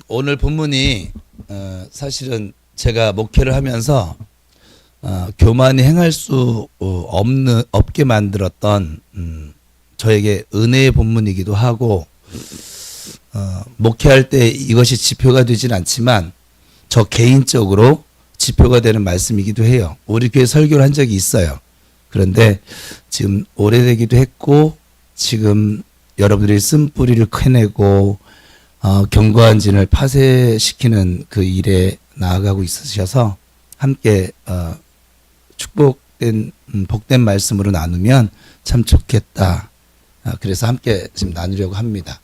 오늘 본문이 사실은 제가 목회를 하면서 교만이 행할 수 없게 만들었던 저에게 은혜의 본문이기도 하고 목회할 때 이것이 지표가 되진 않지만 저 개인적으로 지표가 되는 말씀이기도 해요. 우리 교회 설교를 한 적이 있어요. 그런데 지금 오래되기도 했고 지금 여러분들이 쓴뿌리를 캐내고 견고한 진을 파쇄시키는 그 일에 나아가고 있으셔서 함께 축복된 복된 말씀으로 나누면 참 좋겠다. 그래서 함께 지금 나누려고 합니다.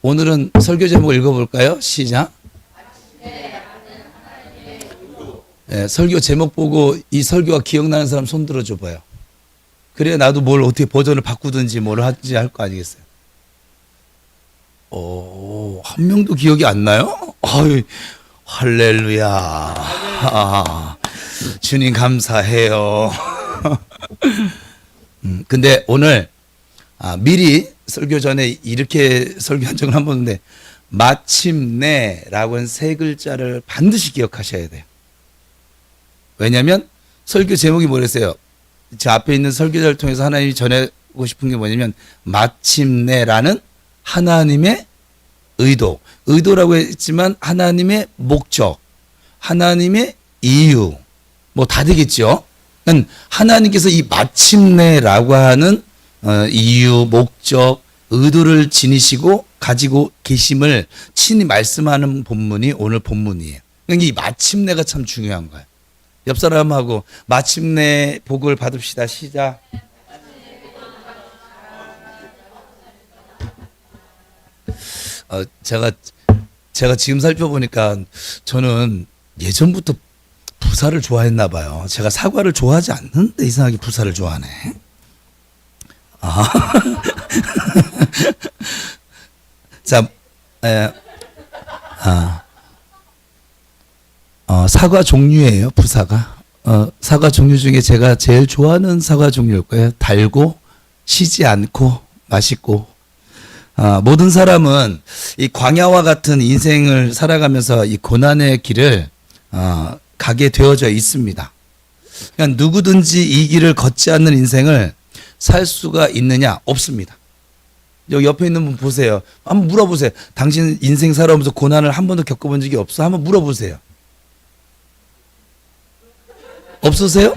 오늘은 설교 제목 읽어볼까요? 시작. 네, 설교 제목 보고 이 설교가 기억나는 사람 손 들어줘 봐요. 그래야 나도 뭘 어떻게 버전을 바꾸든지 뭘 하든지 할 거 아니겠어요? 한 명도 기억이 안 나요? 아유, 할렐루야. 주님 감사해요. 근데 오늘 미리 설교 전에 이렇게 설교한 적은 한 번인데 마침내라고 하는 세 글자를 반드시 기억하셔야 돼요. 왜냐하면 설교 제목이 뭐랬어요? 제 앞에 있는 설교자를 통해서 하나님이 전하고 싶은 게 뭐냐면 마침내라는 하나님의 의도라고 했지만 하나님의 목적, 하나님의 이유 뭐 다 되겠죠. 그러니까 하나님께서 이 마침내라고 하는 이유, 목적, 의도를 지니시고 가지고 계심을 친히 말씀하는 본문이 오늘 본문이에요. 그러니까 이 마침내가 참 중요한 거예요. 옆 사람하고 마침내 복을 받읍시다. 시작. 제가 지금 살펴보니까 저는 예전부터 부사를 좋아했나 봐요. 제가 사과를 좋아하지 않는데 이상하게 부사를 좋아하네. 자, 사과 종류예요. 부사가. 사과 종류 중에 제가 제일 좋아하는 사과 종류일 거예요. 달고 시지 않고 맛있고. 모든 사람은 이 광야와 같은 인생을 살아가면서 이 고난의 길을 가게 되어져 있습니다. 그러니까 누구든지 이 길을 걷지 않는 인생을 살 수가 있느냐? 없습니다. 여기 옆에 있는 분 보세요. 한번 물어보세요. 당신 인생 살아오면서 고난을 한 번도 겪어본 적이 없어? 한번 물어보세요. 없으세요?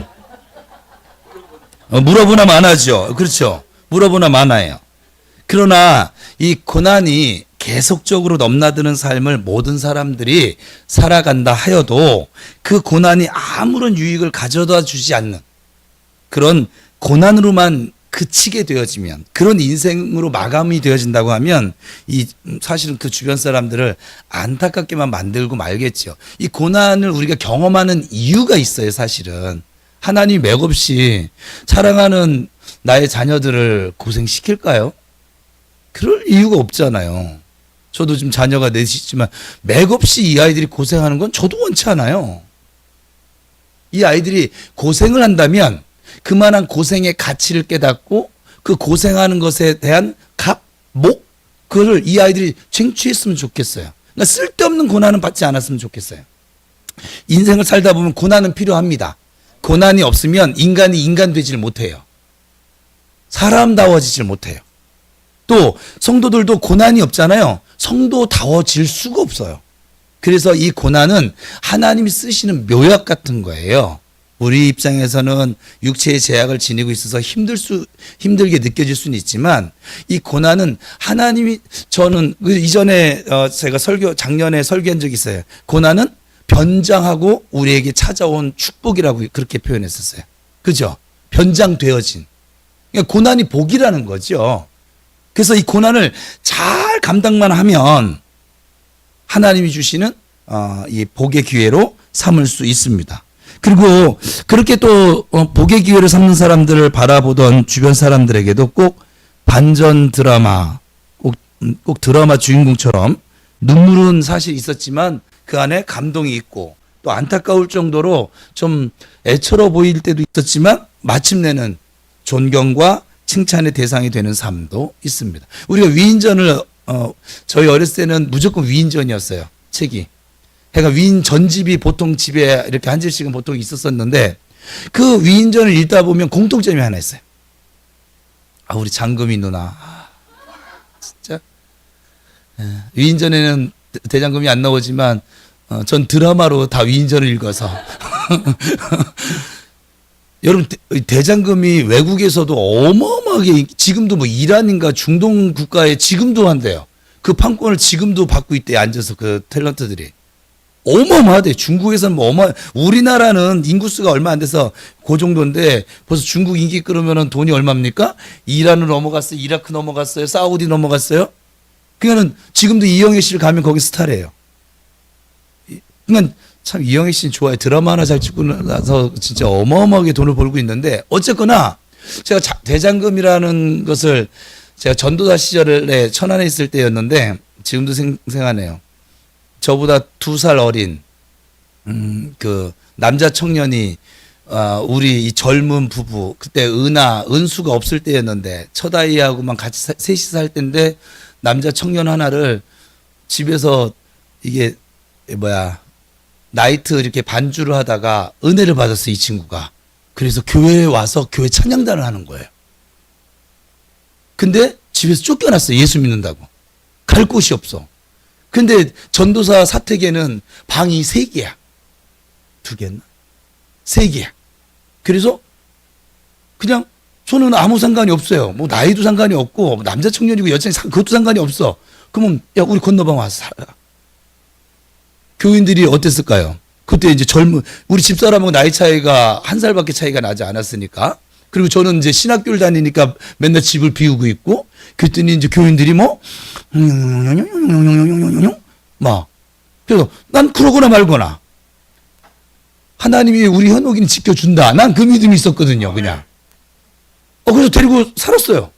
물어보나 마나죠. 그렇죠. 물어보나 마나예요. 그러나 이 고난이 계속적으로 넘나드는 삶을 모든 사람들이 살아간다 하여도 그 고난이 아무런 유익을 가져다 주지 않는 그런 고난으로만 그치게 되어지면 그런 인생으로 마감이 되어진다고 하면 이 사실은 그 주변 사람들을 안타깝게만 만들고 말겠죠. 이 고난을 우리가 경험하는 이유가 있어요. 사실은 하나님이 맥없이 사랑하는 나의 자녀들을 고생시킬까요? 그럴 이유가 없잖아요. 저도 지금 자녀가 넷이지만 맥없이 이 아이들이 고생하는 건 저도 원치 않아요. 이 아이들이 고생을 한다면 그만한 고생의 가치를 깨닫고 그 고생하는 것에 대한 그걸 이 아이들이 쟁취했으면 좋겠어요. 그러니까 쓸데없는 고난은 받지 않았으면 좋겠어요. 인생을 살다 보면 고난은 필요합니다. 고난이 없으면 인간이 인간 되질 못해요. 사람다워지질 못해요. 또 성도들도 고난이 없잖아요. 성도다워질 수가 없어요. 그래서 이 고난은 하나님이 쓰시는 묘약 같은 거예요. 우리 입장에서는 육체의 제약을 지니고 있어서 힘들게 느껴질 수는 있지만 이 고난은 하나님이 저는 이전에 제가 작년에 설교한 적이 있어요. 고난은 변장하고 우리에게 찾아온 축복이라고 그렇게 표현했었어요. 그죠? 변장되어진. 그러니까 고난이 복이라는 거죠. 그래서 이 고난을 잘 감당만 하면 하나님이 주시는 이 복의 기회로 삼을 수 있습니다. 그리고 그렇게 또 복의 기회를 삼는 사람들을 바라보던 주변 사람들에게도 꼭 반전 드라마, 꼭 드라마 주인공처럼 눈물은 사실 있었지만 그 안에 감동이 있고 또 안타까울 정도로 좀 애처로 보일 때도 있었지만 마침내는 존경과 칭찬의 대상이 되는 삶도 있습니다. 우리가 위인전을 저희 어렸을 때는 무조건 위인전이었어요. 책이. 그러니까 위인 전집이 보통 집에 이렇게 한 집씩은 보통 있었었는데 그 위인전을 읽다 보면 공통점이 하나 있어요. 아, 우리 장금이 누나. 진짜. 위인전에는 대장금이 안 나오지만 전 드라마로 다 위인전을 읽어서 여러분 대장금이 외국에서도 어마어마하게 지금도 뭐 이란인가 중동 국가에 지금도 한대요. 그 판권을 지금도 받고 있대 앉아서 그 탤런트들이 어마어마하대. 중국에서는 뭐 우리나라는 인구수가 얼마 안 돼서 그 정도인데 벌써 중국 인기 끌으면은 돈이 얼마입니까? 이란으로 넘어갔어요, 이라크 넘어갔어요, 사우디 넘어갔어요. 그러니까는 지금도 이영애 씨를 가면 거기 스타래요. 그러니까 참 이영애 씨는 좋아요. 드라마 하나 잘 찍고 나서 진짜 어마어마하게 돈을 벌고 있는데 어쨌거나 제가 대장금이라는 것을 제가 전도사 시절에 천안에 있을 때였는데 지금도 생생하네요. 저보다 2살 어린 그 남자 청년이 우리 이 젊은 부부 그때 은수가 없을 때였는데 첫아이하고만 같이 셋이 살 때인데 남자 청년 하나를 집에서 이게 나이트 이렇게 반주를 하다가 은혜를 받았어, 이 친구가. 그래서 교회에 와서 교회 찬양단을 하는 거예요. 근데 집에서 쫓겨났어요, 예수 믿는다고. 갈 곳이 없어. 근데 전도사 사택에는 방이 3개야. 2개였나? 3개야. 그래서 그냥 저는 아무 상관이 없어요. 뭐 나이도 상관이 없고 남자 청년이고 여자 그것도 상관이 없어. 그러면 야 우리 건너방 와서 살아. 교인들이 어땠을까요? 그때 이제 우리 집사람하고 나이 차이가 1살밖에 차이가 나지 않았으니까. 그리고 저는 이제 신학교를 다니니까 맨날 집을 비우고 있고, 그랬더니 이제 교인들이 막. 그래서 난 그러거나 말거나. 하나님이 우리 현옥이는 지켜준다. 난 그 믿음이 있었거든요, 그냥. 그래서 데리고 살았어요.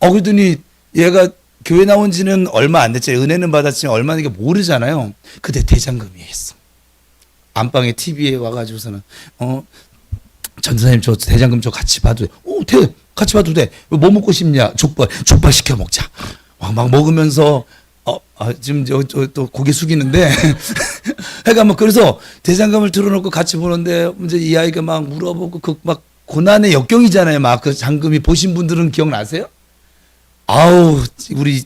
그러더니 얘가 교회 나온 지는 얼마 안 됐지. 은혜는 받았지만 얼마나 모르잖아요. 그때 대장금이 했어. 안방에 TV에 와가지고서는, 전도사님 저 대장금 저 같이 봐도 돼. 같이 봐도 돼. 뭐 먹고 싶냐? 족발 시켜 먹자. 막 먹으면서, 지금 또 고개 숙이는데. 그러니까 그래서 대장금을 틀어놓고 같이 보는데, 이제 이 아이가 막 물어보고, 막 고난의 역경이잖아요. 막 그 장금이 보신 분들은 기억나세요? 우리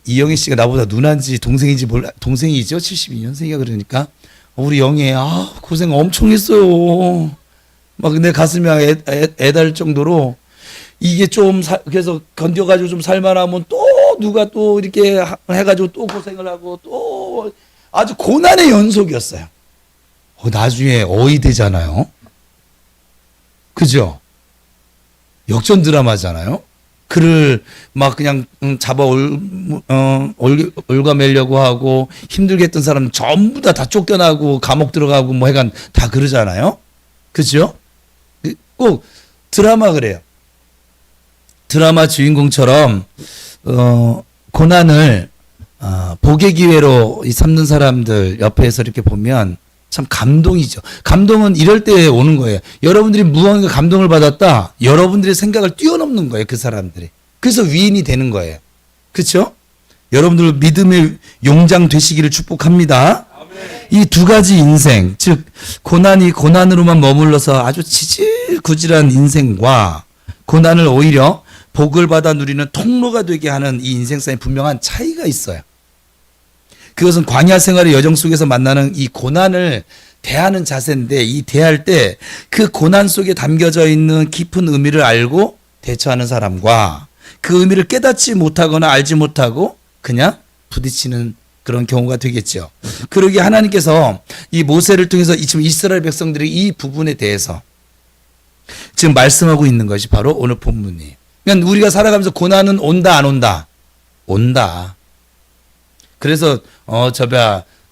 이영애 씨가 나보다 누나인지 동생인지 몰라. 동생이죠? 72년생이야. 그러니까. 우리 영애, 고생 엄청 했어요. 막 내 가슴이 애달 정도로 이게 좀 그래서 견뎌가지고 좀 살만하면 또 누가 또 이렇게 해가지고 또 고생을 하고 또 아주 고난의 연속이었어요. 나중에 어이 되잖아요. 그죠? 역전 드라마잖아요. 그를 막 그냥 잡아 올가매려고 하고 힘들게 했던 사람 전부 다 쫓겨나고 감옥 들어가고 뭐 해간 다 그러잖아요. 그죠? 꼭 드라마 그래요. 드라마 주인공처럼 고난을 복의 기회로 삼는 사람들 옆에서 이렇게 보면 참 감동이죠. 감동은 이럴 때 오는 거예요. 여러분들이 무언가 감동을 받았다. 여러분들의 생각을 뛰어넘는 거예요. 그 사람들이. 그래서 위인이 되는 거예요. 그렇죠? 여러분들 믿음의 용장 되시기를 축복합니다. 이 2가지 인생, 즉 고난이 고난으로만 머물러서 아주 지질구질한 인생과 고난을 오히려 복을 받아 누리는 통로가 되게 하는 이 인생사에 분명한 차이가 있어요. 그것은 광야 생활의 여정 속에서 만나는 이 고난을 대하는 자세인데, 이 대할 때 그 고난 속에 담겨져 있는 깊은 의미를 알고 대처하는 사람과 그 의미를 깨닫지 못하거나 알지 못하고 그냥 부딪히는 그런 경우가 되겠죠. 그러기에 하나님께서 이 모세를 통해서 지금 이스라엘 백성들이 이 부분에 대해서 지금 말씀하고 있는 것이 바로 오늘 본문이에요. 그러니까 우리가 살아가면서 고난은 온다 안 온다? 온다. 그래서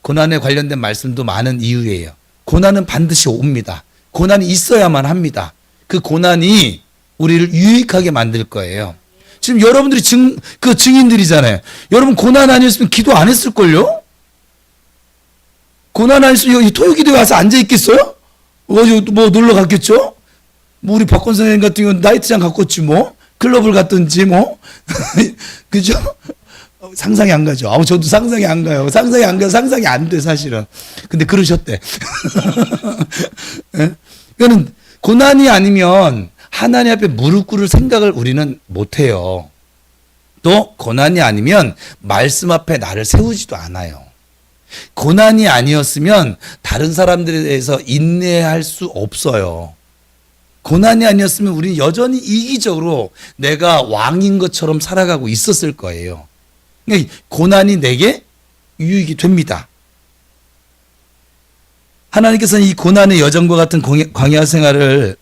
고난에 관련된 말씀도 많은 이유예요. 고난은 반드시 옵니다. 고난이 있어야만 합니다. 그 고난이 우리를 유익하게 만들 거예요. 지금 여러분들이 증인들이잖아요. 여러분 고난 아니었으면 기도 안 했을걸요? 고난 아니었으면 여기 토요기도에 와서 앉아있겠어요? 어디 뭐 놀러 갔겠죠? 뭐 우리 박권 선생님 같은 경우는 나이트장 갔겠지 뭐. 클럽을 갔든지 뭐. 그죠? 상상이 안 가죠. 저도 상상이 안 가요. 상상이 안 가요. 상상이 안 돼, 사실은. 근데 그러셨대. 예? 그러니까 고난이 아니면 하나님 앞에 무릎 꿇을 생각을 우리는 못 해요. 또 고난이 아니면 말씀 앞에 나를 세우지도 않아요. 고난이 아니었으면 다른 사람들에 대해서 인내할 수 없어요. 고난이 아니었으면 우리는 여전히 이기적으로 내가 왕인 것처럼 살아가고 있었을 거예요. 그러니까 고난이 내게 유익이 됩니다. 하나님께서는 이 고난의 여정과 같은 광야 생활을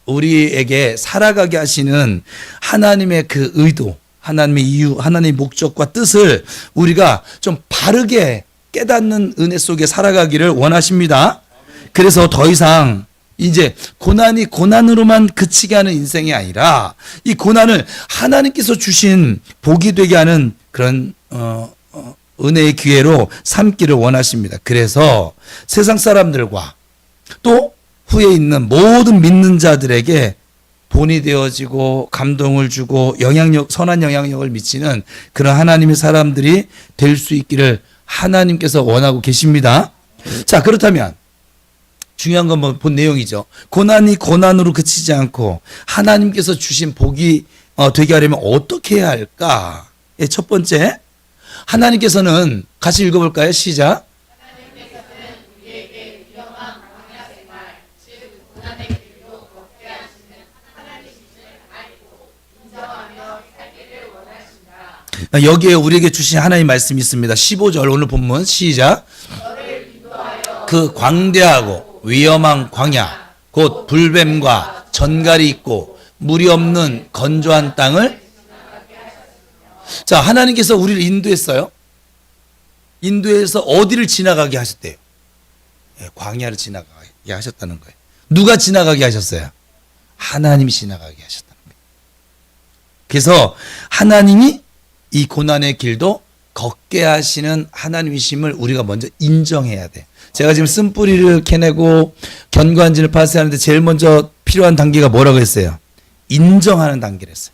우리에게 살아가게 하시는 하나님의 그 의도, 하나님의 이유, 하나님의 목적과 뜻을 우리가 좀 바르게 깨닫는 은혜 속에 살아가기를 원하십니다. 그래서 더 이상 이제 고난이 고난으로만 그치게 하는 인생이 아니라 이 고난을 하나님께서 주신 복이 되게 하는 그런 은혜의 기회로 삼기를 원하십니다. 그래서 세상 사람들과 또 후에 있는 모든 믿는 자들에게 본이 되어지고 감동을 주고 선한 영향력을 미치는 그런 하나님의 사람들이 될 수 있기를 하나님께서 원하고 계십니다. 자, 그렇다면 중요한 건 뭐 본 내용이죠. 고난이 고난으로 그치지 않고 하나님께서 주신 복이 되게 하려면 어떻게 해야 할까? 첫 번째, 하나님께서는 같이 읽어볼까요? 시작. 하나님께서는 우리에게 위험한 광야 생활, 즉 고난의 길로 걷게 하시는 하나님이심을 알고 인정하며 살기를 원하신다. 여기에 우리에게 주신 하나님 말씀이 있습니다. 15절 오늘 본문 시작. 너를 인도하여 그 광대하고 위험한 광야 곧 불뱀과 전갈이 있고 물이 없는 건조한 땅을 자, 하나님께서 우리를 인도했어요. 인도해서 어디를 지나가게 하셨대요? 광야를 지나가게 하셨다는 거예요. 누가 지나가게 하셨어요? 하나님이 지나가게 하셨다는 거예요. 그래서 하나님이 이 고난의 길도 걷게 하시는 하나님이심을 우리가 먼저 인정해야 돼. 제가 지금 쓴뿌리를 캐내고 견고한지를 파쇄하는데 제일 먼저 필요한 단계가 뭐라고 했어요? 인정하는 단계를 했어요.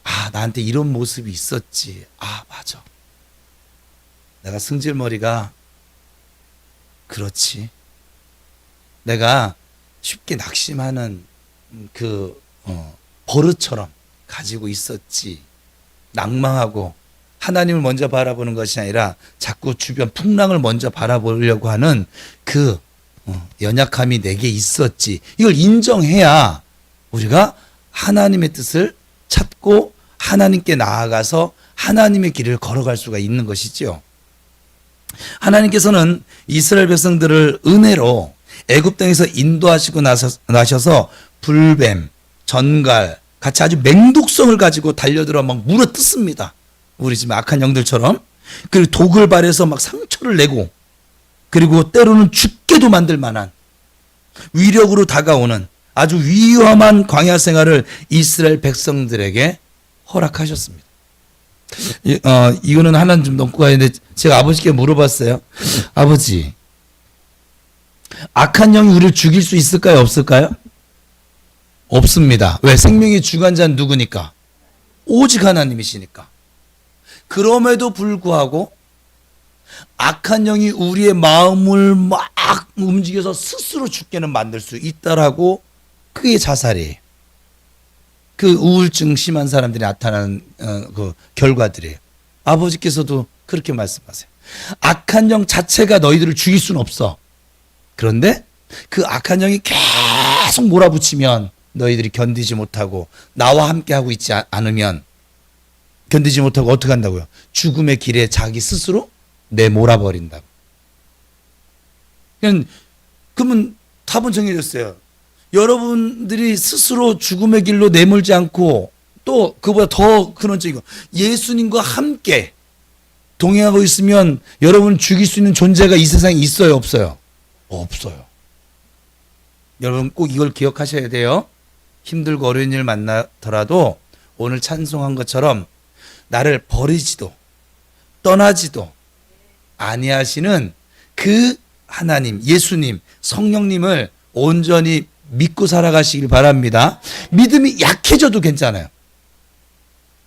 아, 나한테 이런 모습이 있었지. 아, 맞아. 내가 승질머리가 그렇지. 내가 쉽게 낙심하는 그 버릇처럼 가지고 있었지. 낭망하고 하나님을 먼저 바라보는 것이 아니라 자꾸 주변 풍랑을 먼저 바라보려고 하는 그 연약함이 내게 있었지. 이걸 인정해야 우리가 하나님의 뜻을 찾고 하나님께 나아가서 하나님의 길을 걸어갈 수가 있는 것이죠. 하나님께서는 이스라엘 백성들을 은혜로 애굽 땅에서 인도하시고 나셔서 불뱀, 전갈 같이 아주 맹독성을 가지고 달려들어 막 물어 뜯습니다. 우리 지금 악한 영들처럼. 그리고 독을 발해서 막 상처를 내고 그리고 때로는 죽게도 만들 만한 위력으로 다가오는 아주 위험한 광야 생활을 이스라엘 백성들에게 허락하셨습니다. 이거는 하나는 좀 넘고 가는데 제가 아버지께 물어봤어요. 아버지, 악한 영이 우리를 죽일 수 있을까요? 없을까요? 없습니다. 왜? 생명의 주관자는 누구니까? 오직 하나님이시니까. 그럼에도 불구하고 악한 영이 우리의 마음을 막 움직여서 스스로 죽게는 만들 수 있다라고 그게 자살이에요. 그 우울증 심한 사람들이 나타나는 그 결과들이에요. 아버지께서도 그렇게 말씀하세요. 악한 영 자체가 너희들을 죽일 수는 없어. 그런데 그 악한 영이 계속 몰아붙이면 너희들이 견디지 못하고 나와 함께하고 있지 않으면 견디지 못하고 어떻게 한다고요? 죽음의 길에 자기 스스로 내몰아버린다고. 그러면 답은 정해졌어요. 여러분들이 스스로 죽음의 길로 내몰지 않고 또 그보다 더 근원적인 거 예수님과 함께 동행하고 있으면 여러분을 죽일 수 있는 존재가 이 세상에 있어요? 없어요? 없어요. 여러분 꼭 이걸 기억하셔야 돼요. 힘들고 어려운 일 만나더라도 오늘 찬송한 것처럼 나를 버리지도 떠나지도 아니하시는 그 하나님, 예수님, 성령님을 온전히 믿고 살아가시길 바랍니다. 믿음이 약해져도 괜찮아요.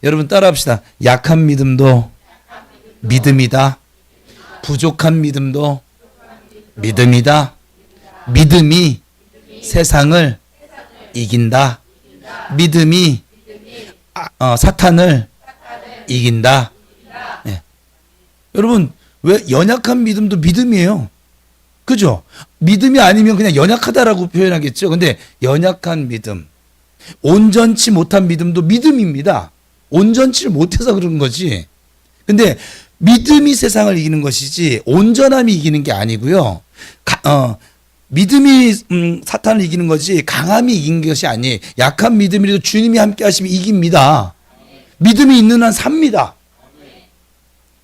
여러분 따라합시다. 약한 믿음도 믿음이다. 부족한 믿음도 믿음이다. 믿음이 세상을 이긴다. 믿음이 사탄을 이긴다. 네. 여러분 왜 연약한 믿음도 믿음이에요? 그죠? 믿음이 아니면 그냥 연약하다라고 표현하겠죠. 근데 연약한 믿음, 온전치 못한 믿음도 믿음입니다. 온전치를 못해서 그런 거지. 근데 믿음이 세상을 이기는 것이지 온전함이 이기는 게 아니고요. 믿음이 사탄을 이기는 거지 강함이 이기는 것이 아니에요. 약한 믿음이라도 주님이 함께 하시면 이깁니다. 믿음이 있는 한 삽니다.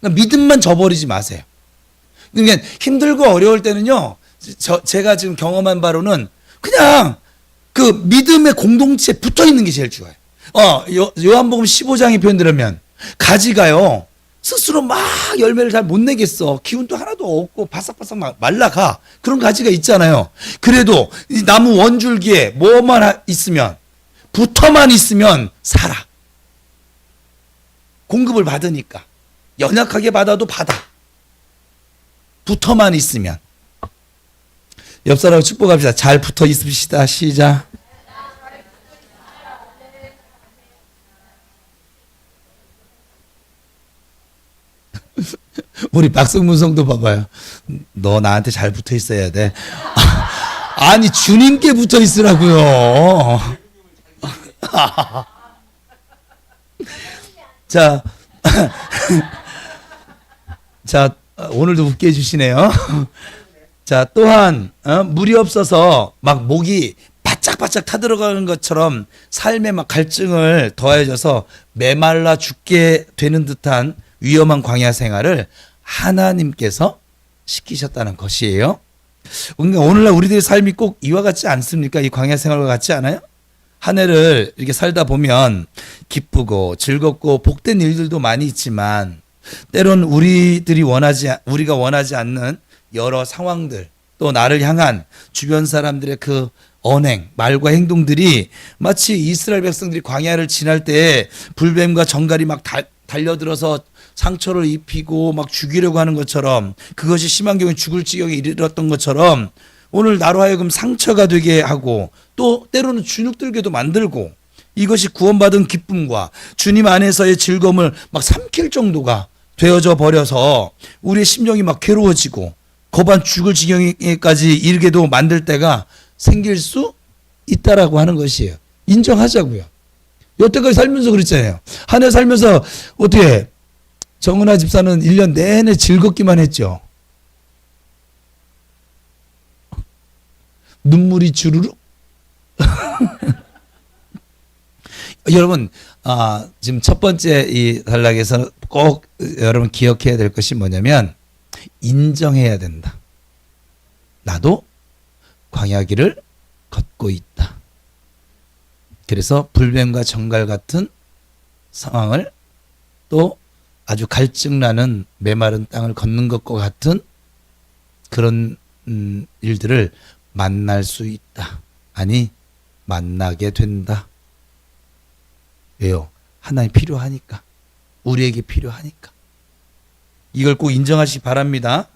그러니까 믿음만 저버리지 마세요. 그러니까 힘들고 어려울 때는요. 제가 지금 경험한 바로는 그냥 그 믿음의 공동체에 붙어 있는 게 제일 좋아요. 요한복음 15장의 표현들으면 가지가요. 스스로 막 열매를 잘 못 내겠어. 기운도 하나도 없고 바싹바싹 말라가. 그런 가지가 있잖아요. 그래도 이 나무 원줄기에 뭐만 있으면 붙어만 있으면 살아. 공급을 받으니까. 연약하게 받아도 받아. 붙어만 있으면. 옆 사람하고 축복합시다. 잘 붙어 있읍시다. 시작. 우리 박성문 성도 봐봐요. 너 나한테 잘 붙어 있어야 돼. 아니 주님께 붙어 있으라고요. 자, 자 오늘도 웃게 해주시네요. 자 또한 물이 없어서 막 목이 바짝바짝 타들어가는 것처럼 삶에 막 갈증을 더해져서 메말라 죽게 되는 듯한 위험한 광야 생활을 하나님께서 시키셨다는 것이에요. 그러니까 오늘날 우리들의 삶이 꼭 이와 같지 않습니까? 이 광야 생활과 같지 않아요? 한 해를 이렇게 살다 보면 기쁘고 즐겁고 복된 일들도 많이 있지만 때론 우리가 원하지 않는 여러 상황들 또 나를 향한 주변 사람들의 그 언행, 말과 행동들이 마치 이스라엘 백성들이 광야를 지날 때 불뱀과 정갈이 막 달려들어서 상처를 입히고 막 죽이려고 하는 것처럼 그것이 심한 경우에 죽을 지경에 이르렀던 것처럼 오늘 나로 하여금 상처가 되게 하고 또 때로는 주눅들게도 만들고 이것이 구원받은 기쁨과 주님 안에서의 즐거움을 막 삼킬 정도가 되어져 버려서 우리의 심령이 막 괴로워지고 거반 죽을 지경에까지 이르게도 만들 때가 생길 수 있다라고 하는 것이에요. 인정하자고요. 여태까지 살면서 그랬잖아요. 한 해 살면서 어떻게 정은아 집사는 1년 내내 즐겁기만 했죠. 눈물이 주르륵. 여러분 지금 첫 번째 이 단락에서 꼭 여러분 기억해야 될 것이 뭐냐면 인정해야 된다. 나도 광야길을 걷고 있다. 그래서 불뱀과 정갈 같은 상황을 또 아주 갈증나는 메마른 땅을 걷는 것과 같은 그런 일들을 만날 수 있다. 아니 만나게 된다. 왜요? 하나님 필요하니까. 우리에게 필요하니까. 이걸 꼭 인정하시기 바랍니다.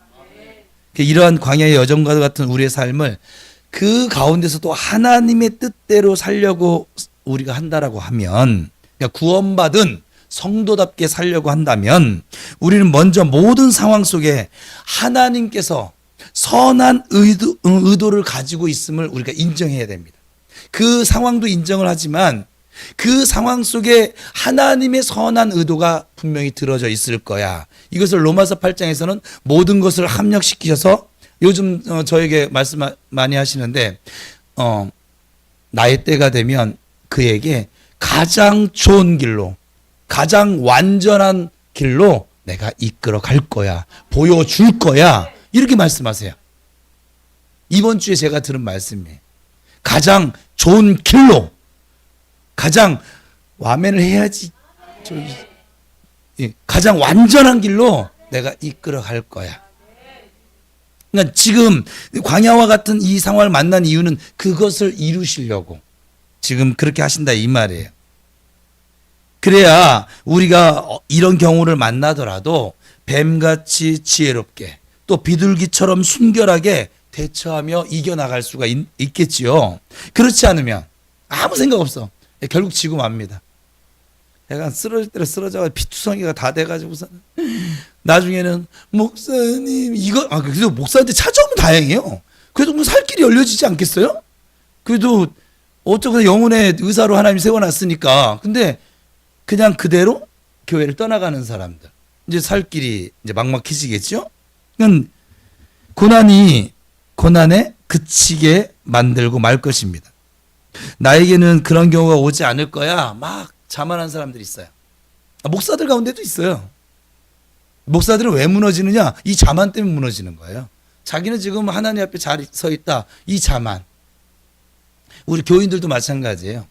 이러한 광야의 여정과 같은 우리의 삶을 그 가운데서도 하나님의 뜻대로 살려고 우리가 한다라고 하면, 그러니까 구원받은 성도답게 살려고 한다면 우리는 먼저 모든 상황 속에 하나님께서 선한 의도를 가지고 있음을 우리가 인정해야 됩니다. 그 상황도 인정을 하지만 그 상황 속에 하나님의 선한 의도가 분명히 들어져 있을 거야. 이것을 로마서 8장에서는 모든 것을 합력시키셔서 요즘 저에게 말씀 많이 하시는데 나의 때가 되면 그에게 가장 좋은 길로 가장 완전한 길로 내가 이끌어 갈 거야. 보여줄 거야. 이렇게 말씀하세요. 이번 주에 제가 들은 말씀이에요. 가장 좋은 길로 가장 와멘을 해야지. 가장 완전한 길로 내가 이끌어 갈 거야. 그러니까 지금 광야와 같은 이 상황을 만난 이유는 그것을 이루시려고 지금 그렇게 하신다 이 말이에요. 그래야 우리가 이런 경우를 만나더라도 뱀같이 지혜롭게 또 비둘기처럼 순결하게 대처하며 이겨나갈 수가 있겠지요. 그렇지 않으면 아무 생각 없어. 결국 지고 맙니다. 약간 쓰러질 대로 쓰러져가 피투성이가 다 돼가지고서 나중에는 목사님 이거 그래도 목사한테 찾아오면 다행이에요. 그래도 뭐 살 길이 열려지지 않겠어요? 그래도 어쩌고 영혼의 의사로 하나님이 세워놨으니까. 근데 그냥 그대로 교회를 떠나가는 사람들 이제 살 길이 이제 막막해지겠죠. 그건 고난에 그치게 만들고 말 것입니다. 나에게는 그런 경우가 오지 않을 거야 막 자만한 사람들이 있어요. 목사들 가운데도 있어요. 목사들은 왜 무너지느냐? 이 자만 때문에 무너지는 거예요. 자기는 지금 하나님 앞에 잘 서 있다. 이 자만. 우리 교인들도 마찬가지예요.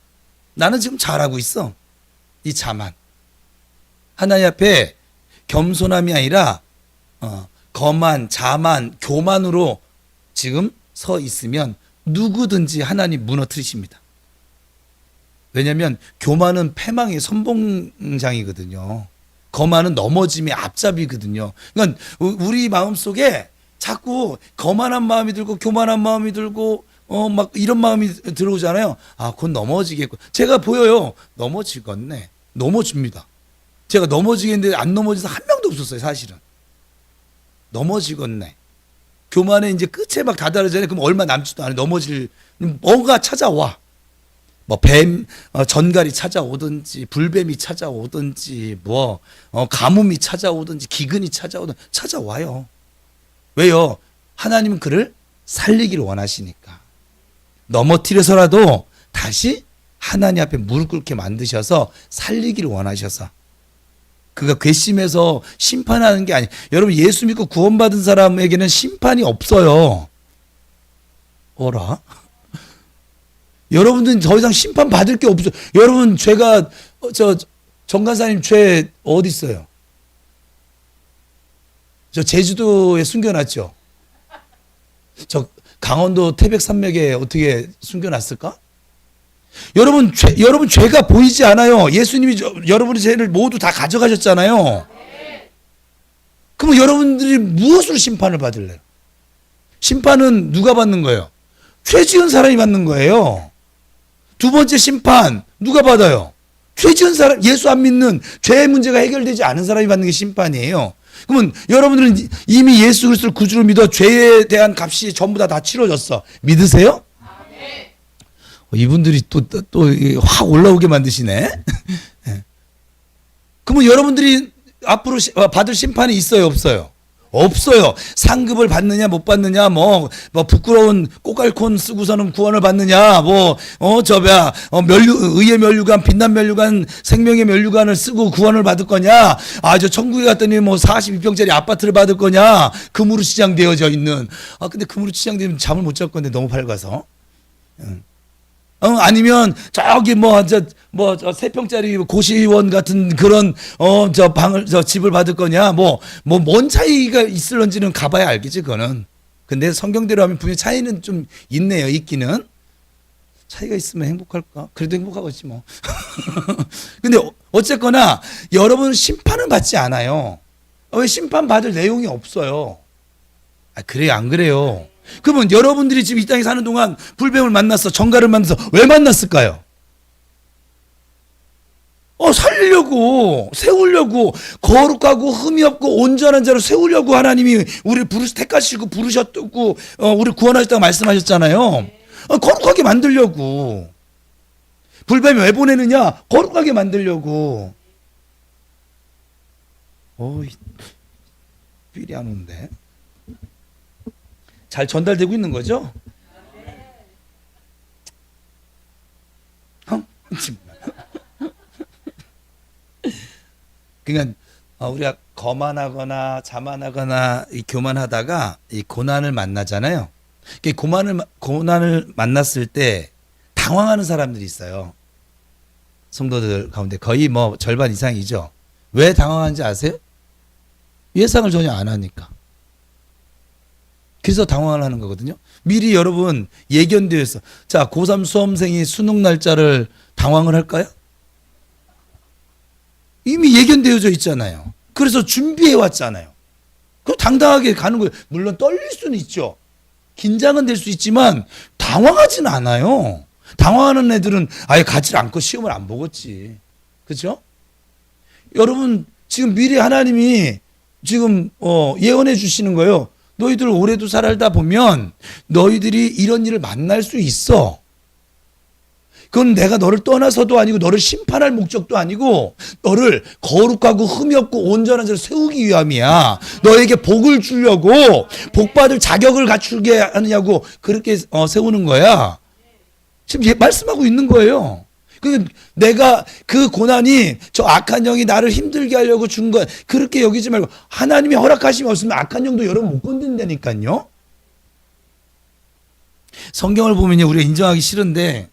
나는 지금 잘하고 있어. 이 자만. 하나님 앞에 겸손함이 아니라 거만, 자만, 교만으로 지금 서 있으면 누구든지 하나님 무너뜨리십니다. 왜냐하면 교만은 패망의 선봉장이거든요. 거만은 넘어짐의 앞잡이거든요. 그러니까 우리 마음속에 자꾸 거만한 마음이 들고 교만한 마음이 들고 막 이런 마음이 들어오잖아요. 아, 곧 넘어지겠고. 제가 보여요. 넘어지겠네. 넘어집니다. 제가 넘어지겠는데 안 넘어진 사람 한 명도 없었어요, 사실은. 넘어지겠네. 교만에 이제 끝에 막 다다르잖아요. 그럼 얼마 남지도 않아요. 넘어질 뭔가 찾아와. 뭐 전갈이 찾아오든지 불뱀이 찾아오든지 가뭄이 찾아오든지 기근이 찾아와요. 왜요? 하나님은 그를 살리기를 원하시니까. 넘어뜨려서라도 다시 하나님 앞에 무릎 꿇게 만드셔서 살리기를 원하셔서. 그가 괘씸해서 심판하는 게 아니에요. 여러분 예수 믿고 구원받은 사람에게는 심판이 없어요. 어라? 여러분들은 더 이상 심판 받을 게 없어요. 여러분 죄가 정간사님 죄 어디 있어요? 저 제주도에 숨겨놨죠. 저 강원도 태백산맥에 어떻게 숨겨놨을까? 여러분 죄가 보이지 않아요. 예수님이 여러분의 죄를 모두 다 가져가셨잖아요. 그러면 여러분들이 무엇으로 심판을 받을래요? 심판은 누가 받는 거예요? 죄 지은 사람이 받는 거예요. 두 번째 심판 누가 받아요? 죄 지은 사람, 예수 안 믿는 죄의 문제가 해결되지 않은 사람이 받는 게 심판이에요. 그러면 여러분들은 이미 예수 그리스도를 구주로 믿어 죄에 대한 값이 전부 다 치러졌어. 믿으세요? 이분들이 또 확 올라오게 만드시네. 그러면 여러분들이 앞으로 받을 심판이 있어요, 없어요? 없어요. 상급을 받느냐 못 받느냐 뭐 부끄러운 꼬깔콘 쓰고서는 구원을 받느냐 의의 면류관 빛난 면류관 생명의 면류관을 쓰고 구원을 받을 거냐 저 천국에 갔더니 42평짜리 아파트를 받을 거냐 금으로 치장되어져 있는 근데 금으로 치장되면 잠을 못 잘 건데 너무 밝아서 아니면 저기 3평짜리 고시원 같은 그런 집을 받을 거냐 뭔 차이가 있을런지는 가봐야 알겠지 그거는. 근데 성경대로 하면 분명히 차이는 좀 있네요. 있기는. 차이가 있으면 행복할까? 그래도 행복하겠지 뭐. 근데 어쨌거나 여러분 심판은 받지 않아요. 왜 심판 받을 내용이 없어요? 그래요 안 그래요? 그러면 여러분들이 지금 이 땅에 사는 동안 불뱀을 만났어, 정갈을 만나서 왜 만났을까요? 살리려고, 세우려고, 거룩하고 흠이 없고 온전한 자로 세우려고 하나님이 우리를 택하시고 부르셨고 우리를 구원하셨다고 말씀하셨잖아요. 거룩하게 만들려고. 불뱀이 왜 보내느냐? 거룩하게 만들려고. 삘이 안 오는데. 잘 전달되고 있는 거죠? 그러니까 우리가 거만하거나 자만하거나 교만하다가 이 고난을 만나잖아요. 고난을 만났을 때 당황하는 사람들이 있어요. 성도들 가운데 거의 절반 이상이죠. 왜 당황한지 아세요? 예상을 전혀 안 하니까. 그래서 당황을 하는 거거든요. 미리 여러분 예견되어 있어. 자, 고3 수험생이 수능 날짜를 당황을 할까요? 이미 예견되어져 있잖아요. 그래서 준비해 왔잖아요. 그럼 당당하게 가는 거예요. 물론 떨릴 수는 있죠. 긴장은 될 수 있지만 당황하지는 않아요. 당황하는 애들은 아예 가지를 않고 시험을 안 보겠지. 그렇죠? 여러분 지금 미래 하나님이 지금 예언해 주시는 거예요. 너희들 올해도 살다 보면 너희들이 이런 일을 만날 수 있어. 그건 내가 너를 떠나서도 아니고 너를 심판할 목적도 아니고 너를 거룩하고 흠이 없고 온전한 자로 세우기 위함이야. 너에게 복을 주려고 복받을 자격을 갖추게 하느냐고 그렇게 세우는 거야. 지금 말씀하고 있는 거예요. 내가 그 고난이 저 악한 영이 나를 힘들게 하려고 준 거 그렇게 여기지 말고 하나님이 허락하심이 없으면 악한 영도 여러분 못 건든다니까요. 성경을 보면요 우리가 인정하기 싫은데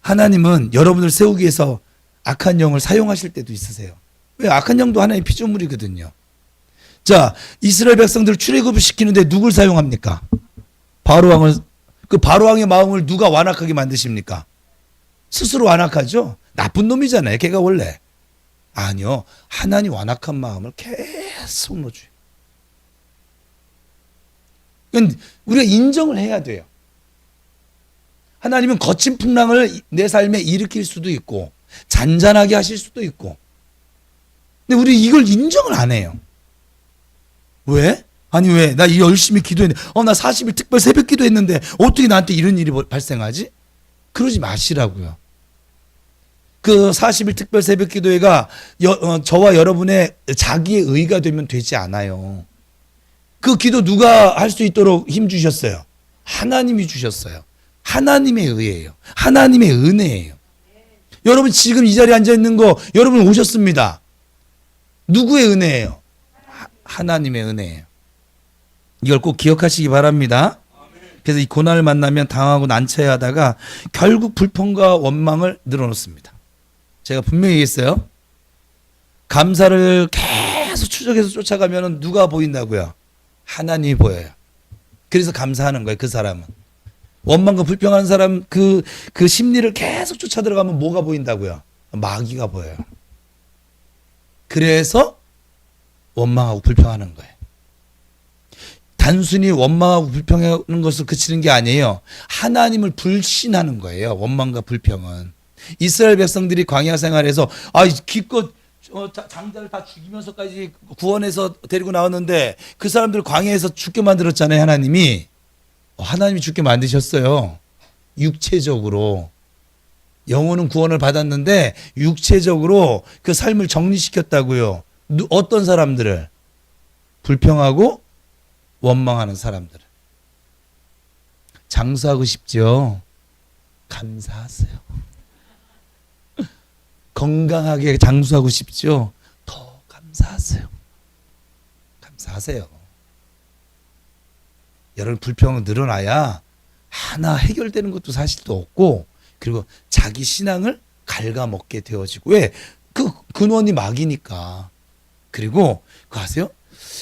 하나님은 여러분을 세우기 위해서 악한 영을 사용하실 때도 있으세요. 왜? 악한 영도 하나의 피조물이거든요. 자, 이스라엘 백성들을 출애굽을 시키는데 누굴 사용합니까? 바로왕을. 그 바로왕의 마음을 누가 완악하게 만드십니까? 스스로 완악하죠. 나쁜 놈이잖아요. 걔가 원래. 아니요. 하나님 완악한 마음을 계속 넣어줘요. 우리가 인정을 해야 돼요. 하나님은 거친 풍랑을 내 삶에 일으킬 수도 있고 잔잔하게 하실 수도 있고. 근데 우리 이걸 인정을 안 해요. 왜? 아니 왜? 나 열심히 기도했는데 나 40일 특별 새벽 기도했는데 어떻게 나한테 이런 일이 발생하지? 그러지 마시라고요. 그 40일 특별 새벽 기도회가 저와 여러분의 자기의 의가 되면 되지 않아요. 그 기도 누가 할 수 있도록 힘 주셨어요? 하나님이 주셨어요. 하나님의 의예요. 하나님의 은혜예요. 여러분 지금 이 자리에 앉아 있는 거 여러분 오셨습니다. 누구의 은혜예요? 하나님의 은혜예요. 이걸 꼭 기억하시기 바랍니다. 그래서 이 고난을 만나면 당하고 난처해하다가 결국 불평과 원망을 늘어놓습니다. 제가 분명히 얘기했어요. 감사를 계속 추적해서 쫓아가면 누가 보인다고요? 하나님이 보여요. 그래서 감사하는 거예요. 그 사람은. 원망과 불평하는 사람 그 심리를 계속 쫓아 들어가면 뭐가 보인다고요? 마귀가 보여요. 그래서 원망하고 불평하는 거예요. 단순히 원망하고 불평하는 것을 그치는 게 아니에요. 하나님을 불신하는 거예요. 원망과 불평은. 이스라엘 백성들이 광야 생활에서 기껏 장자를 다 죽이면서까지 구원해서 데리고 나왔는데 그 사람들을 광야에서 죽게 만들었잖아요. 하나님이 죽게 만드셨어요. 육체적으로. 영혼은 구원을 받았는데 육체적으로 그 삶을 정리시켰다고요. 어떤 사람들을? 불평하고 원망하는 사람들을. 장수하고 싶죠? 감사하세요. 건강하게 장수하고 싶죠? 더 감사하세요. 감사하세요. 여러분 불평은 늘어나야 하나 해결되는 것도 사실 또 없고 그리고 자기 신앙을 갉아먹게 되어지고 왜? 그 근원이 마귀니까. 그리고 그거 아세요?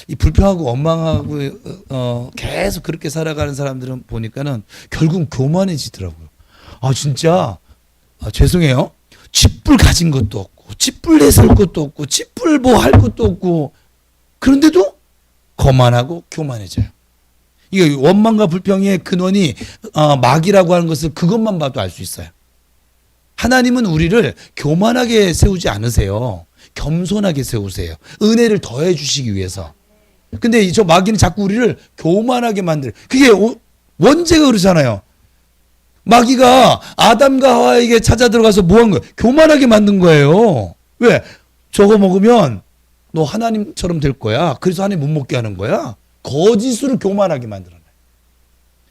이 불평하고 원망하고 계속 그렇게 살아가는 사람들은 보니까는 결국 교만해지더라고요. 진짜 죄송해요. 쥐뿔 가진 것도 없고 쥐뿔 내설 것도 없고 쥐뿔 뭐 할 것도 없고 그런데도 거만하고 교만해져요. 이게 원망과 불평의 근원이 마귀라고 하는 것을 그것만 봐도 알 수 있어요. 하나님은 우리를 교만하게 세우지 않으세요. 겸손하게 세우세요. 은혜를 더해 주시기 위해서. 근데 저 마귀는 자꾸 우리를 교만하게 만들어요. 그게 원죄가 그러잖아요. 마귀가 아담과 하와에게 찾아 들어가서 뭐 한 거예요? 교만하게 만든 거예요. 왜? 저거 먹으면 너 하나님처럼 될 거야. 그래서 하나님 못 먹게 하는 거야. 거짓으로 교만하게 만들어놔요.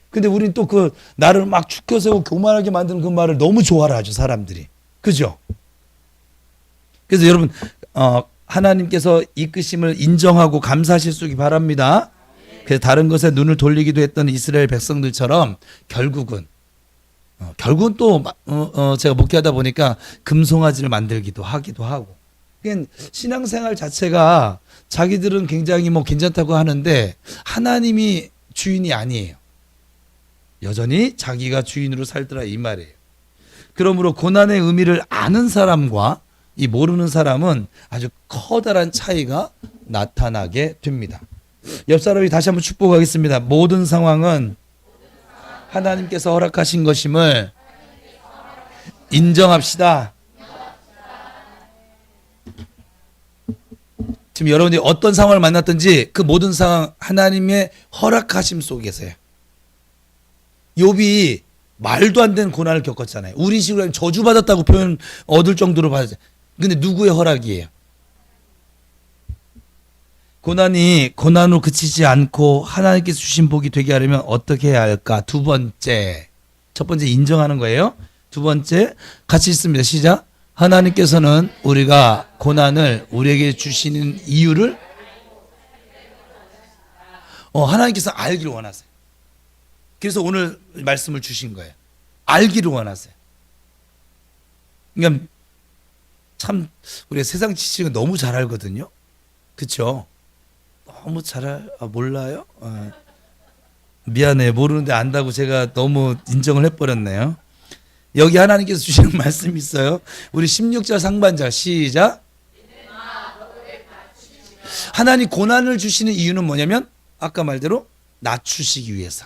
근데 우리는 또 그 나를 막 축켜 세우고 교만하게 만드는 그 말을 너무 좋아를 하죠, 사람들이. 그죠? 그래서 여러분, 하나님께서 이끄심을 인정하고 감사하실 수 있기 바랍니다. 그래서 다른 것에 눈을 돌리기도 했던 이스라엘 백성들처럼 결국은 또 제가 목회하다 보니까 금송아지를 만들기도 하기도 하고. 그러니까 신앙생활 자체가 자기들은 굉장히 괜찮다고 하는데 하나님이 주인이 아니에요. 여전히 자기가 주인으로 살더라 이 말이에요. 그러므로 고난의 의미를 아는 사람과 이 모르는 사람은 아주 커다란 차이가 나타나게 됩니다. 옆 사람이 다시 한번 축복하겠습니다. 모든 상황은 하나님께서 허락하신 것임을 인정합시다. 지금 여러분이 어떤 상황을 만났든지 그 모든 상황 하나님의 허락하심 속에서요. 욥이 말도 안 되는 고난을 겪었잖아요. 우리 식으로 하면 저주받았다고 표현 얻을 정도로 받았어요. 근데 누구의 허락이에요? 고난이 고난으로 그치지 않고 하나님께서 주신 복이 되게 하려면 어떻게 해야 할까? 두 번째. 첫 번째 인정하는 거예요. 두 번째 같이 있습니다. 시작. 하나님께서는 우리가 고난을 우리에게 주시는 이유를 하나님께서 알기를 원하세요. 그래서 오늘 말씀을 주신 거예요. 알기를 원하세요. 그러니까 참 우리가 세상 지식은 너무 잘 알거든요. 그렇죠? 너무 몰라요? 미안해요. 모르는데 안다고 제가 너무 인정을 해버렸네요. 여기 하나님께서 주시는 말씀이 있어요. 우리 16절 상반절 시작. 하나님 고난을 주시는 이유는 뭐냐면 아까 말대로 낮추시기 위해서.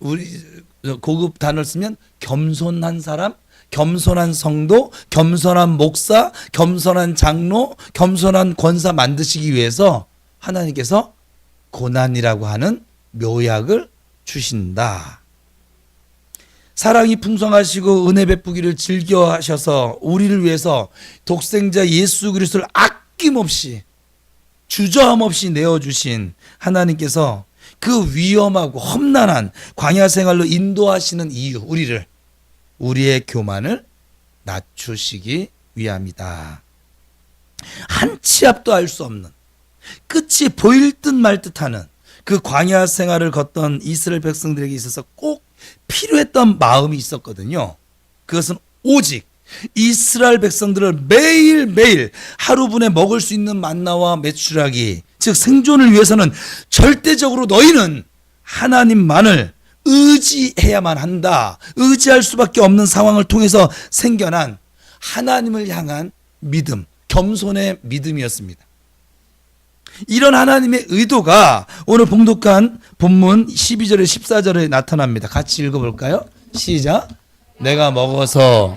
우리 고급 단어를 쓰면 겸손한 사람, 겸손한 성도, 겸손한 목사, 겸손한 장로, 겸손한 권사 만드시기 위해서 하나님께서 고난이라고 하는 묘약을 주신다. 사랑이 풍성하시고 은혜 베푸기를 즐겨하셔서 우리를 위해서 독생자 예수 그리스도를 아낌없이 주저함 없이 내어주신 하나님께서 그 위험하고 험난한 광야 생활로 인도하시는 이유, 우리의 교만을 낮추시기 위함이다. 한 치 앞도 알 수 없는, 끝이 보일 듯 말 듯하는 그 광야 생활을 걷던 이스라엘 백성들에게 있어서 꼭 필요했던 마음이 있었거든요. 그것은 오직 이스라엘 백성들을 매일매일 하루분에 먹을 수 있는 만나와 메추라기, 즉 생존을 위해서는 절대적으로 너희는 하나님만을 의지해야만 한다. 의지할 수밖에 없는 상황을 통해서 생겨난 하나님을 향한 믿음, 겸손의 믿음이었습니다. 이런 하나님의 의도가 오늘 봉독한 본문 12절에 14절에 나타납니다. 같이 읽어볼까요? 시작. 내가 먹어서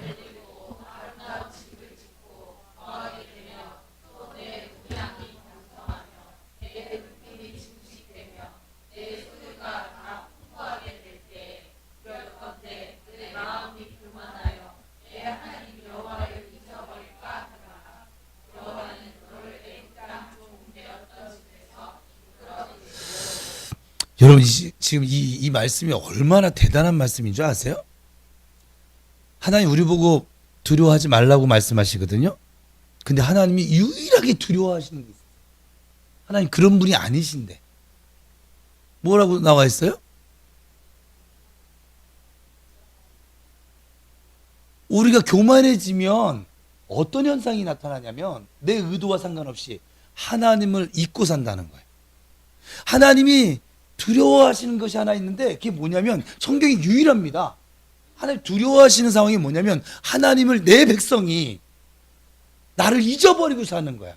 여러분 지금 이 말씀이 얼마나 대단한 말씀인 줄 아세요? 하나님 우리 보고 두려워하지 말라고 말씀하시거든요. 근데 하나님이 유일하게 두려워하시는 게 있어요. 하나님 그런 분이 아니신데 뭐라고 나와 있어요? 우리가 교만해지면 어떤 현상이 나타나냐면 내 의도와 상관없이 하나님을 잊고 산다는 거예요. 하나님이 두려워하시는 것이 하나 있는데 그게 뭐냐면 성경이 유일합니다. 하나님 두려워하시는 상황이 뭐냐면 하나님을, 내 백성이 나를 잊어버리고 사는 거야.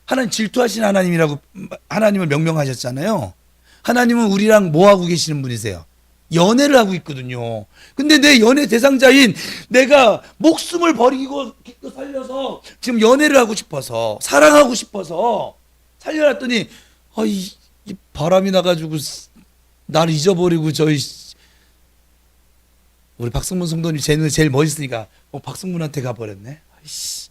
하나님 질투하시는 하나님이라고 하나님을 명명하셨잖아요. 하나님은 우리랑 뭐 하고 계시는 분이세요? 연애를 하고 있거든요. 근데 내 연애 대상자인 내가 목숨을 버리고 살려서 지금 연애를 하고 싶어서, 사랑하고 싶어서 살려놨더니 이 바람이 나가지고 나를 잊어버리고 우리 박승문 성도님 제일 멋있으니까 박승문한테 가버렸네. 아이씨.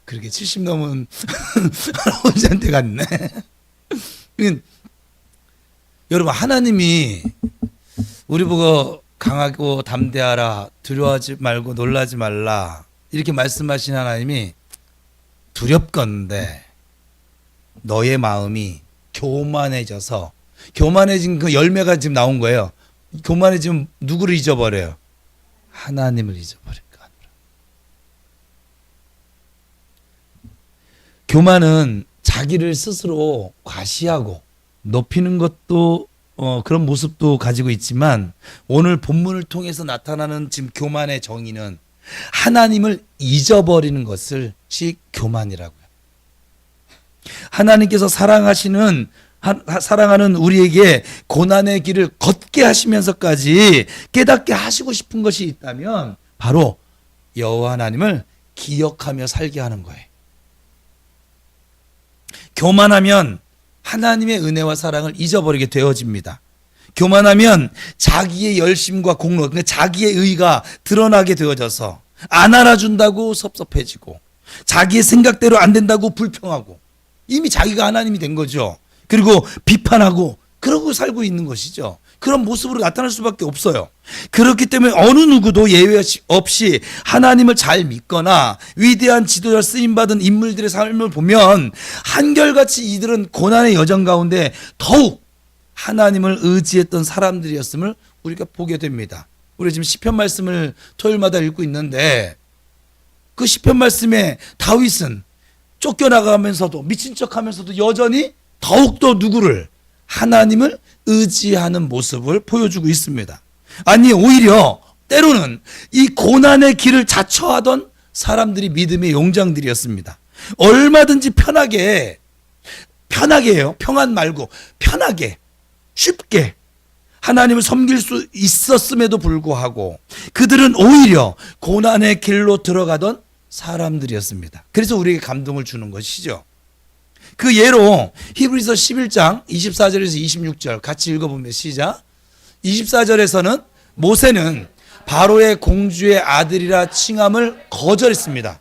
그렇게 70 넘은 할아버지한테 갔네. 여러분 하나님이 우리 보고 강하고 담대하라, 두려워하지 말고 놀라지 말라 이렇게 말씀하신 하나님이 두렵건대 너의 마음이 교만해져서, 교만해진 그 열매가 지금 나온 거예요. 교만해지면 누구를 잊어버려요? 하나님을 잊어버릴까 하노라. 교만은 자기를 스스로 과시하고 높이는 것도 그런 모습도 가지고 있지만 오늘 본문을 통해서 나타나는 지금 교만의 정의는 하나님을 잊어버리는 것을 교만이라고요. 하나님께서 사랑하는 우리에게 고난의 길을 걷게 하시면서까지 깨닫게 하시고 싶은 것이 있다면 바로 여호와 하나님을 기억하며 살게 하는 거예요. 교만하면 하나님의 은혜와 사랑을 잊어버리게 되어집니다. 교만하면 자기의 열심과 공로, 그러니까 자기의 의가 드러나게 되어져서 안 알아준다고 섭섭해지고 자기의 생각대로 안 된다고 불평하고 이미 자기가 하나님이 된 거죠. 그리고 비판하고 그러고 살고 있는 것이죠. 그런 모습으로 나타날 수밖에 없어요. 그렇기 때문에 어느 누구도 예외 없이 하나님을 잘 믿거나 위대한 지도자 쓰임받은 인물들의 삶을 보면 한결같이 이들은 고난의 여정 가운데 더욱 하나님을 의지했던 사람들이었음을 우리가 보게 됩니다. 우리 지금 시편 말씀을 토요일마다 읽고 있는데 그 시편 말씀에 다윗은 쫓겨나가면서도 미친 척하면서도 여전히 더욱더 누구를 하나님을 의지하는 모습을 보여주고 있습니다. 아니 오히려 때로는 이 고난의 길을 자처하던 사람들이 믿음의 용장들이었습니다. 얼마든지 편하게요. 평안 말고 편하게 쉽게 하나님을 섬길 수 있었음에도 불구하고 그들은 오히려 고난의 길로 들어가던 사람들이었습니다. 그래서 우리에게 감동을 주는 것이죠. 그 예로 히브리서 11장 24절에서 26절 같이 읽어보면 시작. 24절에서는 모세는 바로의 공주의 아들이라 칭함을 거절했습니다.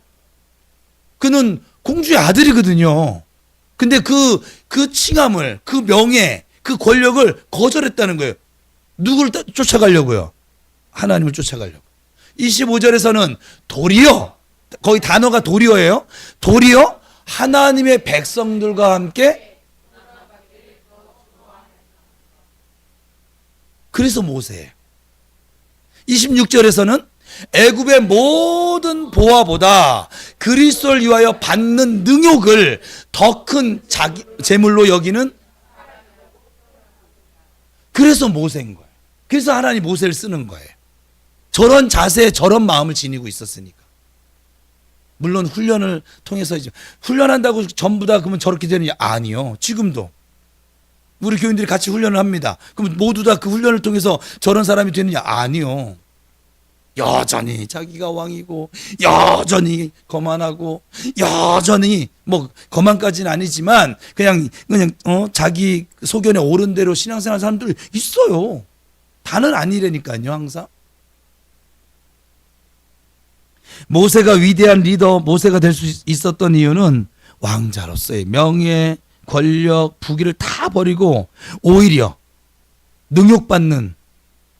그는 공주의 아들이거든요. 근데 그 칭함을, 그 명예, 그 권력을 거절했다는 거예요. 누구를 쫓아가려고요? 하나님을 쫓아가려고. 25절에서는 도리어, 거기 단어가 도리어예요. 도리어 하나님의 백성들과 함께, 그래서 모세예요. 26절에서는 애굽의 모든 보화보다 그리스도를 위하여 받는 능욕을 더 큰 자기 재물로 여기는, 그래서 모세인 거예요. 그래서 하나님 모세를 쓰는 거예요. 저런 자세, 저런 마음을 지니고 있었으니까. 물론 훈련을 통해서 이제 훈련한다고 전부 다 그러면 저렇게 되느냐? 아니요. 지금도 우리 교인들이 같이 훈련을 합니다. 그럼 모두 다 그 훈련을 통해서 저런 사람이 되느냐? 아니요. 여전히 자기가 왕이고 여전히 거만하고 여전히 뭐 거만까지는 아니지만 그냥 자기 소견에 옳은 대로 신앙생활 사람들 있어요. 다는 아니라니까요. 항상 모세가 위대한 리더, 모세가 될 수 있었던 이유는 왕자로서의 명예, 권력, 부귀를 다 버리고 오히려 능욕받는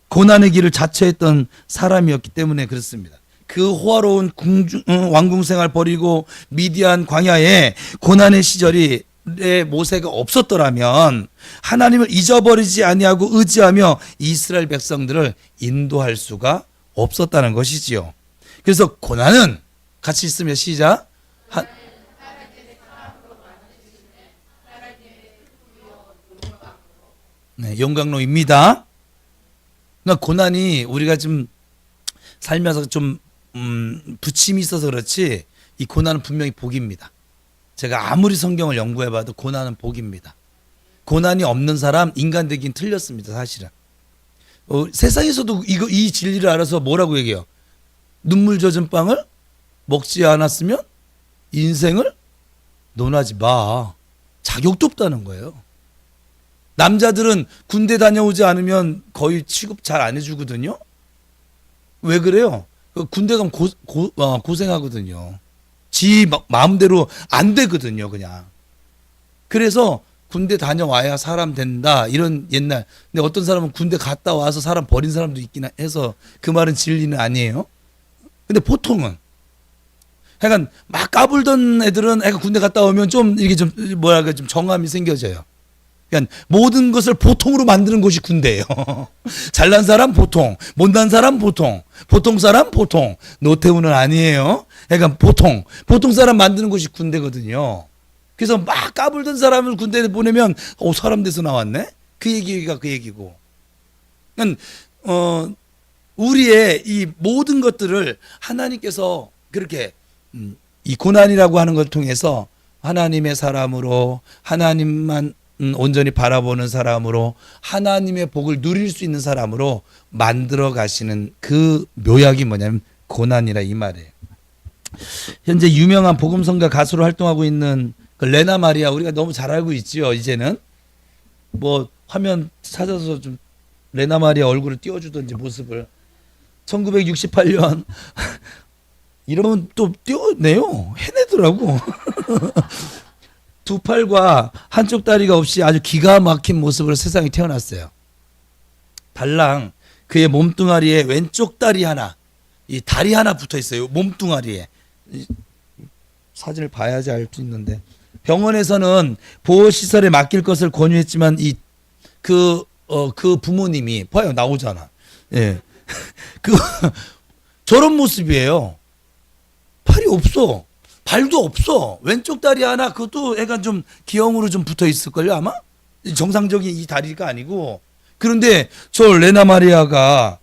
고난의 길을 자처했던 사람이었기 때문에 그렇습니다. 그 호화로운 왕궁 생활 버리고 미디안 광야에 고난의 시절이 모세가 없었더라면 하나님을 잊어버리지 아니하고 의지하며 이스라엘 백성들을 인도할 수가 없었다는 것이지요. 그래서 고난은 같이 있으면 시작. 네, 용광로입니다. 그러니까 고난이 우리가 좀 살면서 좀 부침이 있어서 그렇지 이 고난은 분명히 복입니다. 제가 아무리 성경을 연구해봐도 고난은 복입니다. 고난이 없는 사람 인간 되긴 틀렸습니다. 사실은 세상에서도 이 진리를 알아서 뭐라고 얘기해요? 눈물 젖은 빵을 먹지 않았으면 인생을 논하지 마. 자격도 없다는 거예요. 남자들은 군대 다녀오지 않으면 거의 취급 잘 안 해주거든요. 왜 그래요? 군대 가면 고생하거든요. 지 마음대로 안 되거든요, 그냥. 그래서 군대 다녀와야 사람 된다, 이런 옛날. 근데 어떤 사람은 군대 갔다 와서 사람 버린 사람도 있긴 해서 그 말은 진리는 아니에요. 근데 보통은 약간 막 까불던 애들은 약간 군대 갔다 오면 좀 이게 좀 뭐랄까 좀 정함이 생겨져요. 그러니까 모든 것을 보통으로 만드는 곳이 군대예요. 잘난 사람 보통, 못난 사람 보통, 보통 사람 보통. 노태우는 아니에요. 그러니까 보통 사람 만드는 곳이 군대거든요. 그래서 막 까불던 사람을 군대에 보내면 사람 돼서 나왔네. 그 얘기가 그 얘기고. 그러니까 우리의 이 모든 것들을 하나님께서 그렇게 이 고난이라고 하는 걸 통해서 하나님의 사람으로, 하나님만 온전히 바라보는 사람으로, 하나님의 복을 누릴 수 있는 사람으로 만들어 가시는 그 묘약이 뭐냐면 고난이라 이 말이에요. 현재 유명한 복음성가 가수로 활동하고 있는 그 레나 마리아, 우리가 너무 잘 알고 있지요. 이제는 뭐 화면 찾아서 좀 레나 마리아 얼굴을 띄워주던지 모습을. 1968년 이러면 또 띄워내요. 해내더라고. 두 팔과 한쪽 다리가 없이 아주 기가 막힌 모습으로 세상에 태어났어요. 달랑 그의 몸뚱아리에 왼쪽 다리 하나, 이 다리 하나 붙어 있어요. 몸뚱아리에. 사진을 봐야지 알 수 있는데, 병원에서는 보호시설에 맡길 것을 권유했지만 그 부모님이 봐요, 나오잖아. 예. 저런 모습이에요. 팔이 없어. 발도 없어. 왼쪽 다리 하나, 그것도 애가 좀 기형으로 좀 붙어 있을걸요, 아마? 정상적인 이 다리가 아니고. 그런데 저 레나 마리아가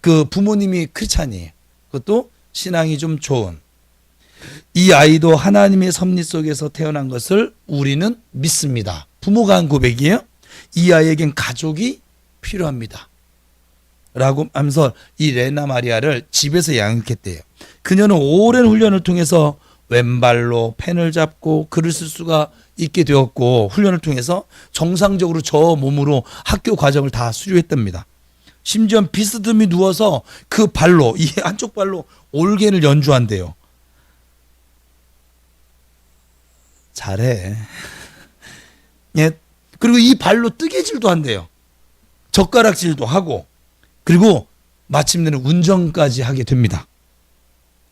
그 부모님이 크리스찬이에요. 그것도 신앙이 좀 좋은. 이 아이도 하나님의 섭리 속에서 태어난 것을 우리는 믿습니다. 부모가 한 고백이에요. 이 아이에겐 가족이 필요합니다. 라고 하면서 이 레나 마리아를 집에서 양육했대요. 그녀는 오랜 훈련을 통해서 왼발로 펜을 잡고 글을 쓸 수가 있게 되었고, 훈련을 통해서 정상적으로 저 몸으로 학교 과정을 다 수료했답니다. 심지어 비스듬히 누워서 그 발로, 이 한쪽 발로 올겐을 연주한대요. 잘해. 예. 그리고 이 발로 뜨개질도 한대요. 젓가락질도 하고, 그리고 마침내는 운전까지 하게 됩니다.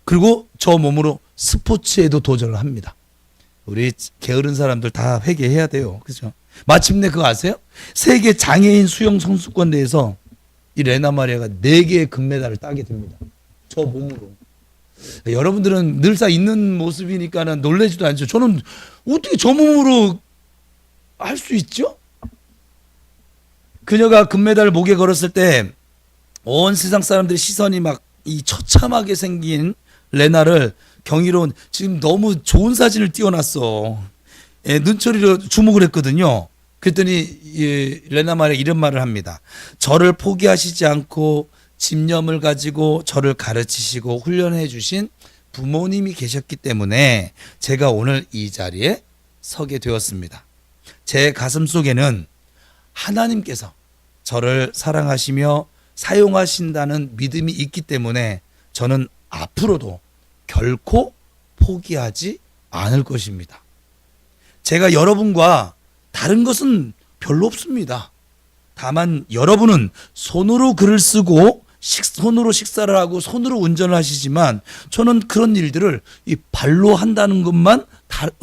그리고 저 몸으로 스포츠에도 도전을 합니다. 우리 게으른 사람들 다 회개해야 돼요. 그죠? 마침내 그거 아세요? 세계 장애인 수영 선수권 대회에서 이 레나 마리아가 4개의 금메달을 따게 됩니다. 저 몸으로. 여러분들은 늘상 있는 모습이니까는 놀라지도 않죠. 저는 어떻게 저 몸으로 할 수 있죠? 그녀가 금메달을 목에 걸었을 때 온 세상 사람들의 시선이 막 이 처참하게 생긴 레나를 경이로운, 지금 너무 좋은 사진을 띄워놨어. 예, 눈초리로 주목을 했거든요. 그랬더니 레나 마리아 이런 말을 합니다. 저를 포기하시지 않고 집념을 가지고 저를 가르치시고 훈련해 주신 부모님이 계셨기 때문에 제가 오늘 이 자리에 서게 되었습니다. 제 가슴 속에는 하나님께서 저를 사랑하시며 사용하신다는 믿음이 있기 때문에 저는 앞으로도 결코 포기하지 않을 것입니다. 제가 여러분과 다른 것은 별로 없습니다. 다만 여러분은 손으로 글을 쓰고 손으로 식사를 하고 손으로 운전을 하시지만 저는 그런 일들을 이 발로 한다는 것만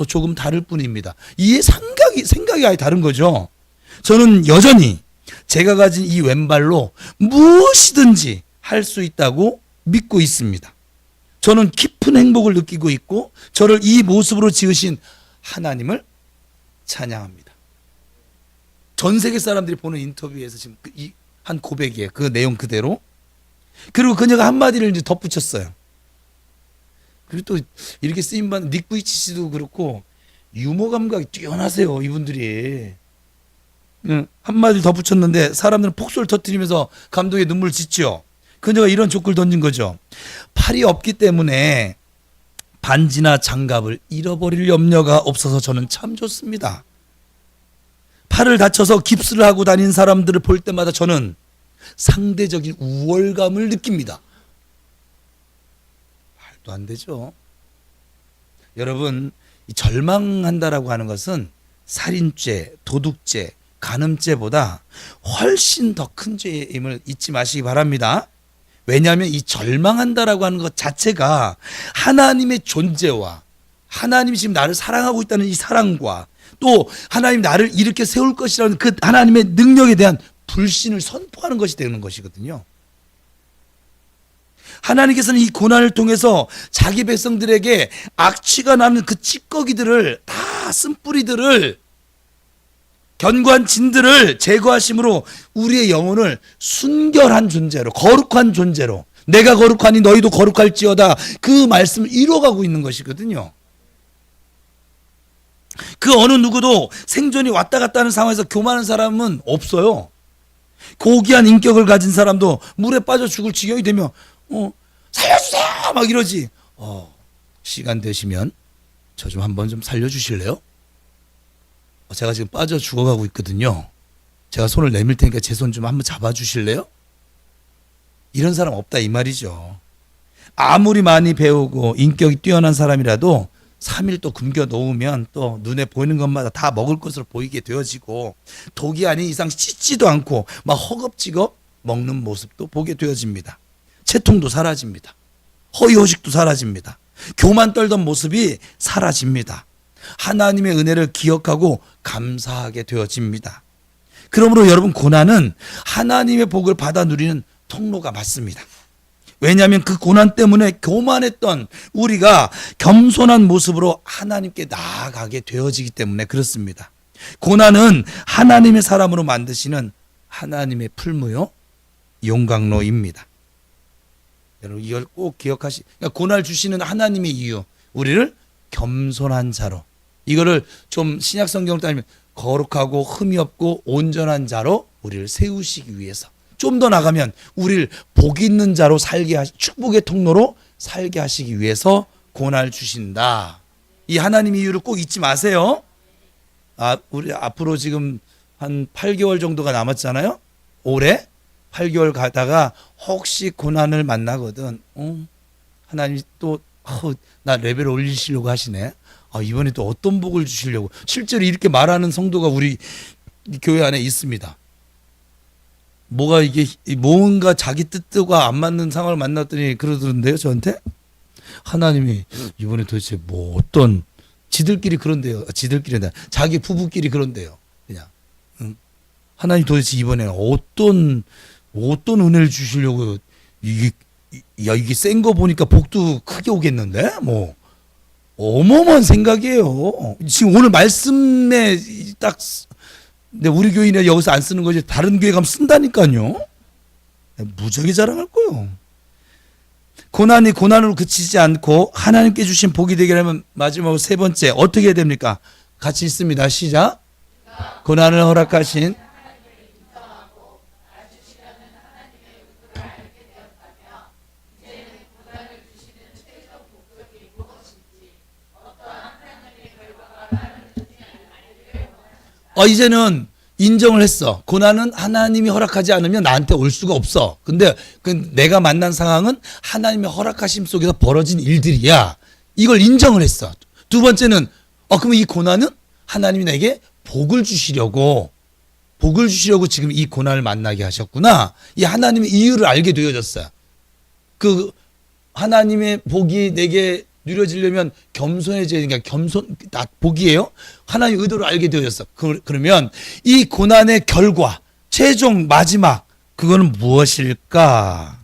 조금 다를 뿐입니다. 이해 생각이 아예 다른 거죠. 저는 여전히 제가 가진 이 왼발로 무엇이든지 할 수 있다고 믿고 있습니다. 저는 깊은 행복을 느끼고 있고 저를 이 모습으로 지으신 하나님을 찬양합니다. 전 세계 사람들이 보는 인터뷰에서 지금 한 고백이에요. 그 내용 그대로. 그리고 그녀가 한마디를 이제 덧붙였어요. 그리고 또 이렇게 쓰임받는 닉 부이치 씨도 그렇고 유머 감각이 뛰어나세요, 이분들이. 한마디를 덧붙였는데 사람들은 폭소를 터뜨리면서 감동의 눈물을 짓죠. 그녀가 이런 조건을 던진 거죠. 팔이 없기 때문에 반지나 장갑을 잃어버릴 염려가 없어서 저는 참 좋습니다. 팔을 다쳐서 깁스를 하고 다닌 사람들을 볼 때마다 저는 상대적인 우월감을 느낍니다. 말도 안 되죠. 여러분, 이 절망한다라고 하는 것은 살인죄, 도둑죄, 간음죄보다 훨씬 더 큰 죄임을 잊지 마시기 바랍니다. 왜냐하면 이 절망한다라고 하는 것 자체가 하나님의 존재와 하나님이 지금 나를 사랑하고 있다는 이 사랑과 또 하나님 나를 일으켜 세울 것이라는 그 하나님의 능력에 대한 불신을 선포하는 것이 되는 것이거든요. 하나님께서는 이 고난을 통해서 자기 백성들에게 악취가 나는 그 찌꺼기들을 다 쓴뿌리들을 견고한 진들을 제거하심으로 우리의 영혼을 순결한 존재로, 거룩한 존재로, 내가 거룩하니 너희도 거룩할지어다, 그 말씀을 이뤄가고 있는 것이거든요. 그 어느 누구도 생존이 왔다 갔다 하는 상황에서 교만한 사람은 없어요. 고귀한 인격을 가진 사람도 물에 빠져 죽을 지경이 되면 살려주세요 막 이러지. 시간 되시면 저 좀 한번 좀 살려주실래요? 제가 지금 빠져 죽어가고 있거든요. 제가 손을 내밀 테니까 제 손 좀 한번 잡아주실래요? 이런 사람 없다 이 말이죠. 아무리 많이 배우고 인격이 뛰어난 사람이라도 3일 또 굶겨 놓으면 또 눈에 보이는 것마다 다 먹을 것으로 보이게 되어지고, 독이 아닌 이상 씻지도 않고 막 허겁지겁 먹는 모습도 보게 되어집니다. 채통도 사라집니다. 허위호식도 사라집니다. 교만 떨던 모습이 사라집니다. 하나님의 은혜를 기억하고 감사하게 되어집니다. 그러므로 여러분, 고난은 하나님의 복을 받아 누리는 통로가 맞습니다. 왜냐하면 그 고난 때문에 교만했던 우리가 겸손한 모습으로 하나님께 나아가게 되어지기 때문에 그렇습니다. 고난은 하나님의 사람으로 만드시는 하나님의 풀무요 용광로입니다. 여러분, 이걸 꼭 그러니까 고난을 주시는 하나님의 이유, 우리를 겸손한 자로, 이거를 좀 신약 성경을 따르면 거룩하고 흠이 없고 온전한 자로 우리를 세우시기 위해서, 좀 더 나가면 우리를 복 있는 자로 살게 축복의 통로로 살게 하시기 위해서 고난을 주신다. 이 하나님의 이유를 꼭 잊지 마세요. 우리 앞으로 지금 한 8개월 정도가 남았잖아요. 올해 8개월 가다가 혹시 고난을 만나거든. 하나님이 또 나 레벨 올리시려고 하시네. 이번에 또 어떤 복을 주시려고. 실제로 이렇게 말하는 성도가 우리 교회 안에 있습니다. 뭐가 이게 뭔가 자기 뜻과 안 맞는 상황을 만났더니 그러던데요, 저한테. 하나님이 이번에 도대체 뭐 어떤, 지들끼리 그런데요. 지들끼리다. 자기 부부끼리 그런데요. 그냥. 하나님 도대체 이번에 어떤 은혜를 주시려고. 이게 센 거 보니까 복도 크게 오겠는데? 뭐 어마어마한 생각이에요. 지금 오늘 말씀에 딱, 근데 우리 교인이 여기서 안 쓰는 거지 다른 교회 가면 쓴다니까요. 무지하게 자랑할 거예요. 고난이 고난으로 그치지 않고 하나님께 주신 복이 되게 하면 마지막으로 세 번째 어떻게 해야 됩니까? 같이 있습니다. 시작. 고난을 허락하신 이제는 인정을 했어. 고난은 하나님이 허락하지 않으면 나한테 올 수가 없어. 근데 내가 만난 상황은 하나님의 허락하심 속에서 벌어진 일들이야. 이걸 인정을 했어. 두 번째는 그러면 이 고난은 하나님이 내게 복을 주시려고 지금 이 고난을 만나게 하셨구나. 이 하나님의 이유를 알게 되어졌어요. 그 하나님의 복이 내게 누려지려면 겸손해져야 되니까 복이에요. 하나님의 의도를 알게 되어졌어. 그러면 이 고난의 결과, 최종 마지막, 그거는 무엇일까?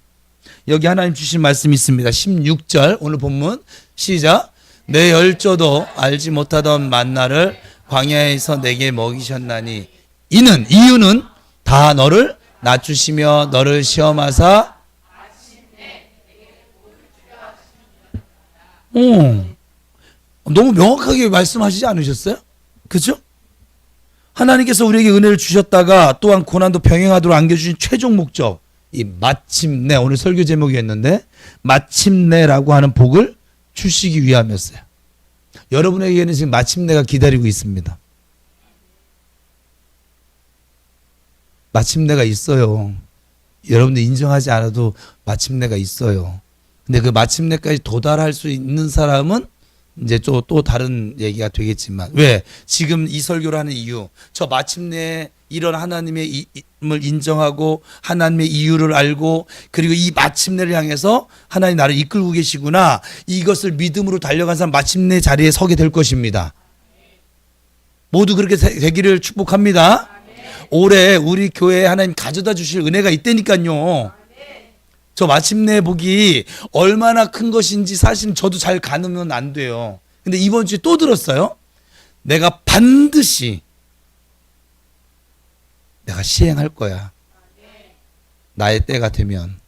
여기 하나님 주신 말씀이 있습니다. 16절 오늘 본문 시작. 내 열조도 알지 못하던 만나를 광야에서 내게 먹이셨나니 이유는 다 너를 낮추시며 너를 시험하사 너무 명확하게 말씀하시지 않으셨어요? 그죠? 하나님께서 우리에게 은혜를 주셨다가 또한 고난도 병행하도록 안겨주신 최종 목적, 이 마침내, 오늘 설교 제목이었는데 마침내라고 하는 복을 주시기 위함이었어요. 여러분에게는 지금 마침내가 기다리고 있습니다. 마침내가 있어요. 여러분들 인정하지 않아도 마침내가 있어요. 근데 그 마침내까지 도달할 수 있는 사람은 이제 또 다른 얘기가 되겠지만, 왜? 지금 이 설교를 하는 이유, 저 마침내 이런 하나님의 임을 인정하고 하나님의 이유를 알고, 그리고 이 마침내를 향해서 하나님 나를 이끌고 계시구나, 이것을 믿음으로 달려간 사람 마침내 자리에 서게 될 것입니다. 모두 그렇게 되기를 축복합니다. 올해 우리 교회에 하나님 가져다 주실 은혜가 있다니까요. 저 마침내 복이 얼마나 큰 것인지 사실은 저도 잘 가늠은 안 돼요. 근데 이번 주에 또 들었어요. 내가 반드시 내가 시행할 거야. 나의 때가 되면.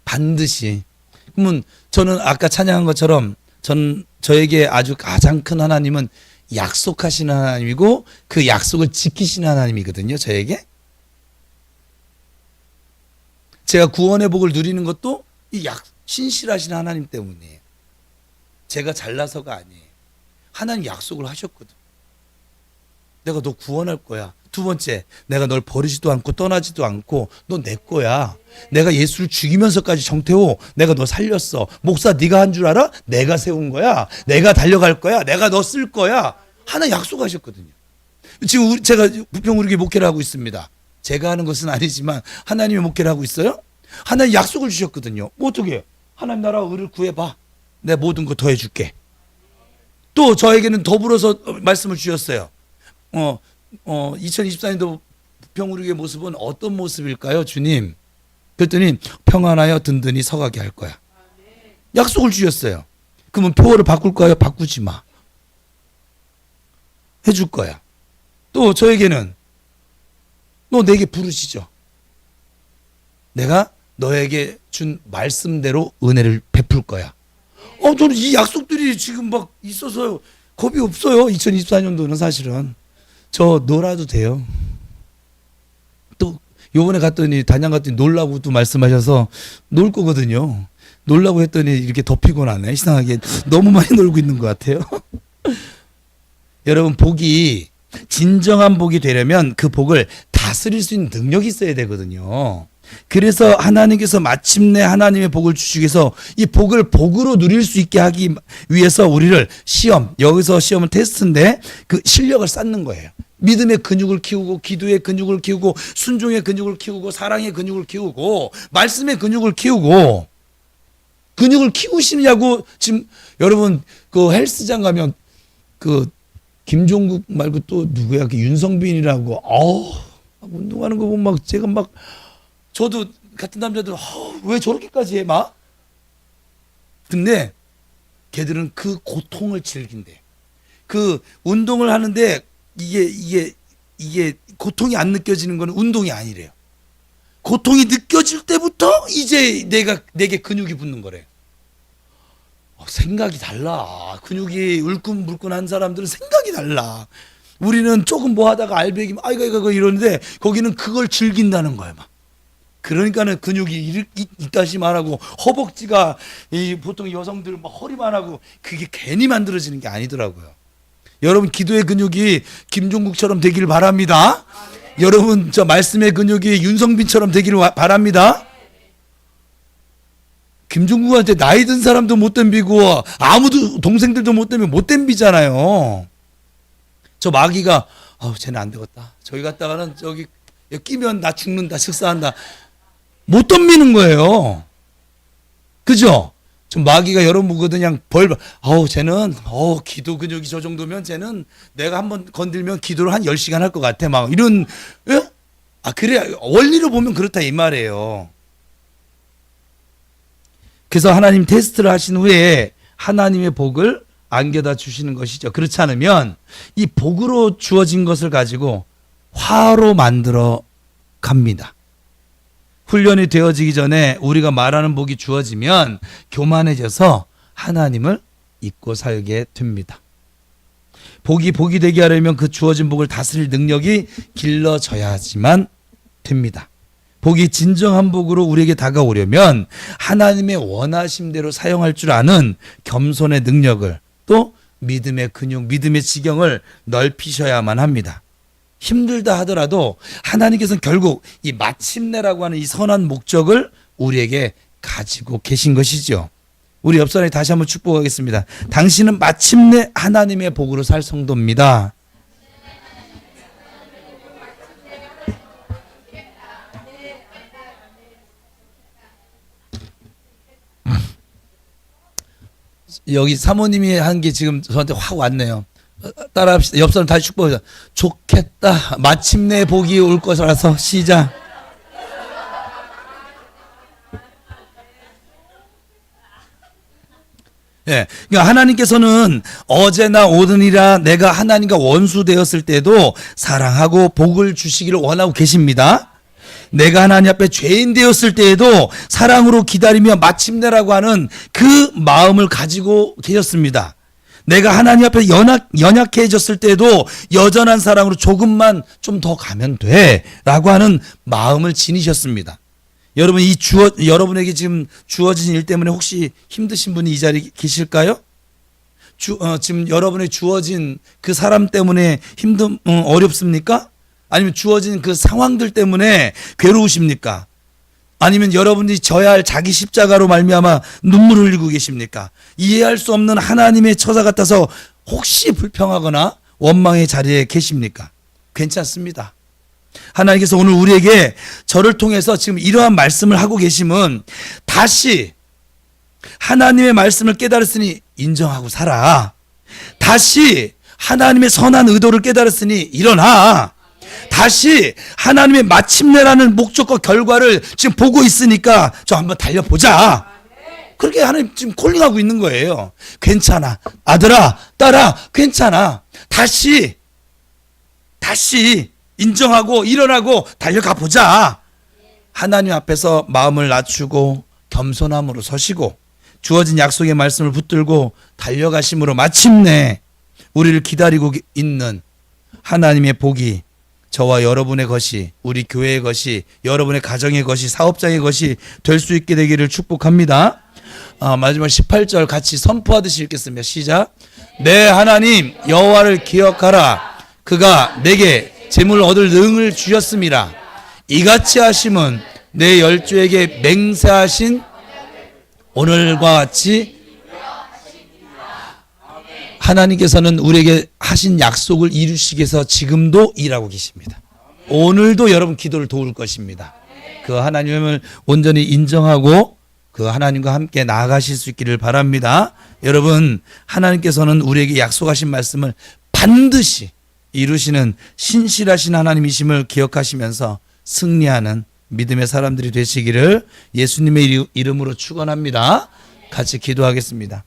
반드시. 그러면 저는 아까 찬양한 것처럼 저에게 아주 가장 큰 하나님은 약속하시는 하나님이고 그 약속을 지키시는 하나님이거든요. 저에게. 제가 구원의 복을 누리는 것도 이 신실하신 하나님 때문이에요. 제가 잘나서가 아니에요. 하나님 약속을 하셨거든. 내가 너 구원할 거야. 두 번째, 내가 널 버리지도 않고 떠나지도 않고 너 내 거야. 내가 예수를 죽이면서까지 정태호 내가 너 살렸어. 목사 네가 한 줄 알아? 내가 세운 거야. 내가 달려갈 거야. 내가 너 쓸 거야. 하나 약속하셨거든요. 지금 제가 부평우리교회 목회를 하고 있습니다. 제가 하는 것은 아니지만 하나님의 목회를 하고 있어요. 하나님 약속을 주셨거든요. 뭐 어떻게 해요? 하나님 나라 의를 구해봐. 내가 모든 거 더해줄게. 또 저에게는 더불어서 말씀을 주셨어요. 2024년도 부평우리교회 모습은 어떤 모습일까요, 주님? 그랬더니 평안하여 든든히 서가게 할 거야. 약속을 주셨어요. 그러면 표어를 바꿀까요? 바꾸지 마. 해줄 거야. 또 저에게는 너 내게 부르시죠. 내가 너에게 준 말씀대로 은혜를 베풀 거야. 저는 이 약속들이 지금 막 있어서 겁이 없어요. 2024년도는 사실은. 저 놀아도 돼요. 또 요번에 갔더니 단양 갔더니 놀라고 또 말씀하셔서 놀 거거든요. 놀라고 했더니 이렇게 더 피곤하네. 이상하게 너무 많이 놀고 있는 것 같아요. 여러분 복이 진정한 복이 되려면 그 복을 다스릴 수 있는 능력이 있어야 되거든요. 그래서 하나님께서 마침내 하나님의 복을 주시기 위해서 이 복을 복으로 누릴 수 있게 하기 위해서 우리를 여기서 시험은 테스트인데 그 실력을 쌓는 거예요. 믿음의 근육을 키우고 기도의 근육을 키우고 순종의 근육을 키우고 사랑의 근육을 키우고 말씀의 근육을 키우고 근육을 키우시냐고 지금 여러분 그 헬스장 가면 그 김종국 말고 또 누구야? 그 윤성빈이라고 운동하는 거 보면 막 제가 막 저도 같은 남자들 왜 저렇게까지 해 막? 근데 걔들은 그 고통을 즐긴대. 그 운동을 하는데 이게 고통이 안 느껴지는 건 운동이 아니래요. 고통이 느껴질 때부터 이제 내게 근육이 붙는 거래. 생각이 달라. 근육이 울끈불끈한 사람들은 생각이 달라. 우리는 조금 뭐 하다가 알배기 아이고 이러는데 거기는 그걸 즐긴다는 거야 막. 그러니까는 근육이 있다시 말하고 허벅지가 보통 여성들 막 허리만 하고 그게 괜히 만들어지는 게 아니더라고요. 여러분 기도의 근육이 김종국처럼 되기를 바랍니다. 여러분 저 말씀의 근육이 윤성빈처럼 되기를 바랍니다. 김종국한테 나이 든 사람도 못 덤비고 아무도 동생들도 못 덤비고 못 덤비잖아요. 저 마귀가 쟤는 안 되겠다. 저기 갔다가는 저기 끼면 나 죽는다 식사한다. 못 덤비는 거예요. 그죠? 좀 마귀가 여러분 보거든 그냥 쟤는 기도 근육이 저 정도면 쟤는 내가 한번 건들면 기도를 한 10시간 할 것 같아 막 이런 예? 그래 원리로 보면 그렇다 이 말이에요. 그래서 하나님 테스트를 하신 후에 하나님의 복을 안겨다 주시는 것이죠. 그렇지 않으면 이 복으로 주어진 것을 가지고 화로 만들어 갑니다. 훈련이 되어지기 전에 우리가 말하는 복이 주어지면 교만해져서 하나님을 잊고 살게 됩니다. 복이 되게 하려면 그 주어진 복을 다스릴 능력이 길러져야지만 됩니다. 복이 진정한 복으로 우리에게 다가오려면 하나님의 원하심대로 사용할 줄 아는 겸손의 능력을 또 믿음의 근육, 믿음의 지경을 넓히셔야만 합니다. 힘들다 하더라도 하나님께서는 결국 이 마침내라고 하는 이 선한 목적을 우리에게 가지고 계신 것이죠. 우리 옆 사람이 다시 한번 축복하겠습니다. 당신은 마침내 하나님의 복으로 살 성도입니다. 여기 사모님이 한 게 지금 저한테 확 왔네요. 따라합시다. 옆 사람 다시 축복하자. 좋겠다. 마침내 복이 올 것이라서 시작. 예. 그러니까 하나님께서는 어제나 오늘이라 내가 하나님과 원수 되었을 때도 사랑하고 복을 주시기를 원하고 계십니다. 내가 하나님 앞에 죄인 되었을 때에도 사랑으로 기다리며 마침내라고 하는 그 마음을 가지고 계셨습니다. 내가 하나님 앞에 연약해졌을 때도 여전한 사랑으로 조금만 좀 더 가면 돼 라고 하는 마음을 지니셨습니다. 여러분, 여러분에게 지금 주어진 일 때문에 혹시 힘드신 분이 이 자리에 계실까요? 지금 여러분의 주어진 그 사람 때문에 어렵습니까? 아니면 주어진 그 상황들 때문에 괴로우십니까? 아니면 여러분이 져야 할 자기 십자가로 말미암아 눈물을 흘리고 계십니까? 이해할 수 없는 하나님의 처사 같아서 혹시 불평하거나 원망의 자리에 계십니까? 괜찮습니다. 하나님께서 오늘 우리에게 저를 통해서 지금 이러한 말씀을 하고 계심은 다시 하나님의 말씀을 깨달았으니 인정하고 살아. 다시 하나님의 선한 의도를 깨달았으니 일어나. 다시 하나님의 마침내라는 목적과 결과를 지금 보고 있으니까 저 한번 달려보자. 그렇게 하나님 지금 콜링하고 있는 거예요. 괜찮아. 아들아, 딸아, 괜찮아. 다시 인정하고 일어나고 달려가 보자. 하나님 앞에서 마음을 낮추고 겸손함으로 서시고 주어진 약속의 말씀을 붙들고 달려가심으로 마침내 우리를 기다리고 있는 하나님의 복이 저와 여러분의 것이, 우리 교회의 것이, 여러분의 가정의 것이, 사업장의 것이 될 수 있게 되기를 축복합니다. 마지막 18절 같이 선포하듯이 읽겠습니다. 시작. 내 하나님 여호와를 기억하라. 그가 내게 재물 얻을 능을 주셨음이라. 이같이 하심은 내 열조에게 맹세하신 오늘과 같이 하나님께서는 우리에게 하신 약속을 이루시기 위해서 지금도 일하고 계십니다. 오늘도 여러분 기도를 도울 것입니다. 그 하나님을 온전히 인정하고 그 하나님과 함께 나아가실 수 있기를 바랍니다. 여러분, 하나님께서는 우리에게 약속하신 말씀을 반드시 이루시는 신실하신 하나님이심을 기억하시면서 승리하는 믿음의 사람들이 되시기를 예수님의 이름으로 축원합니다. 같이 기도하겠습니다.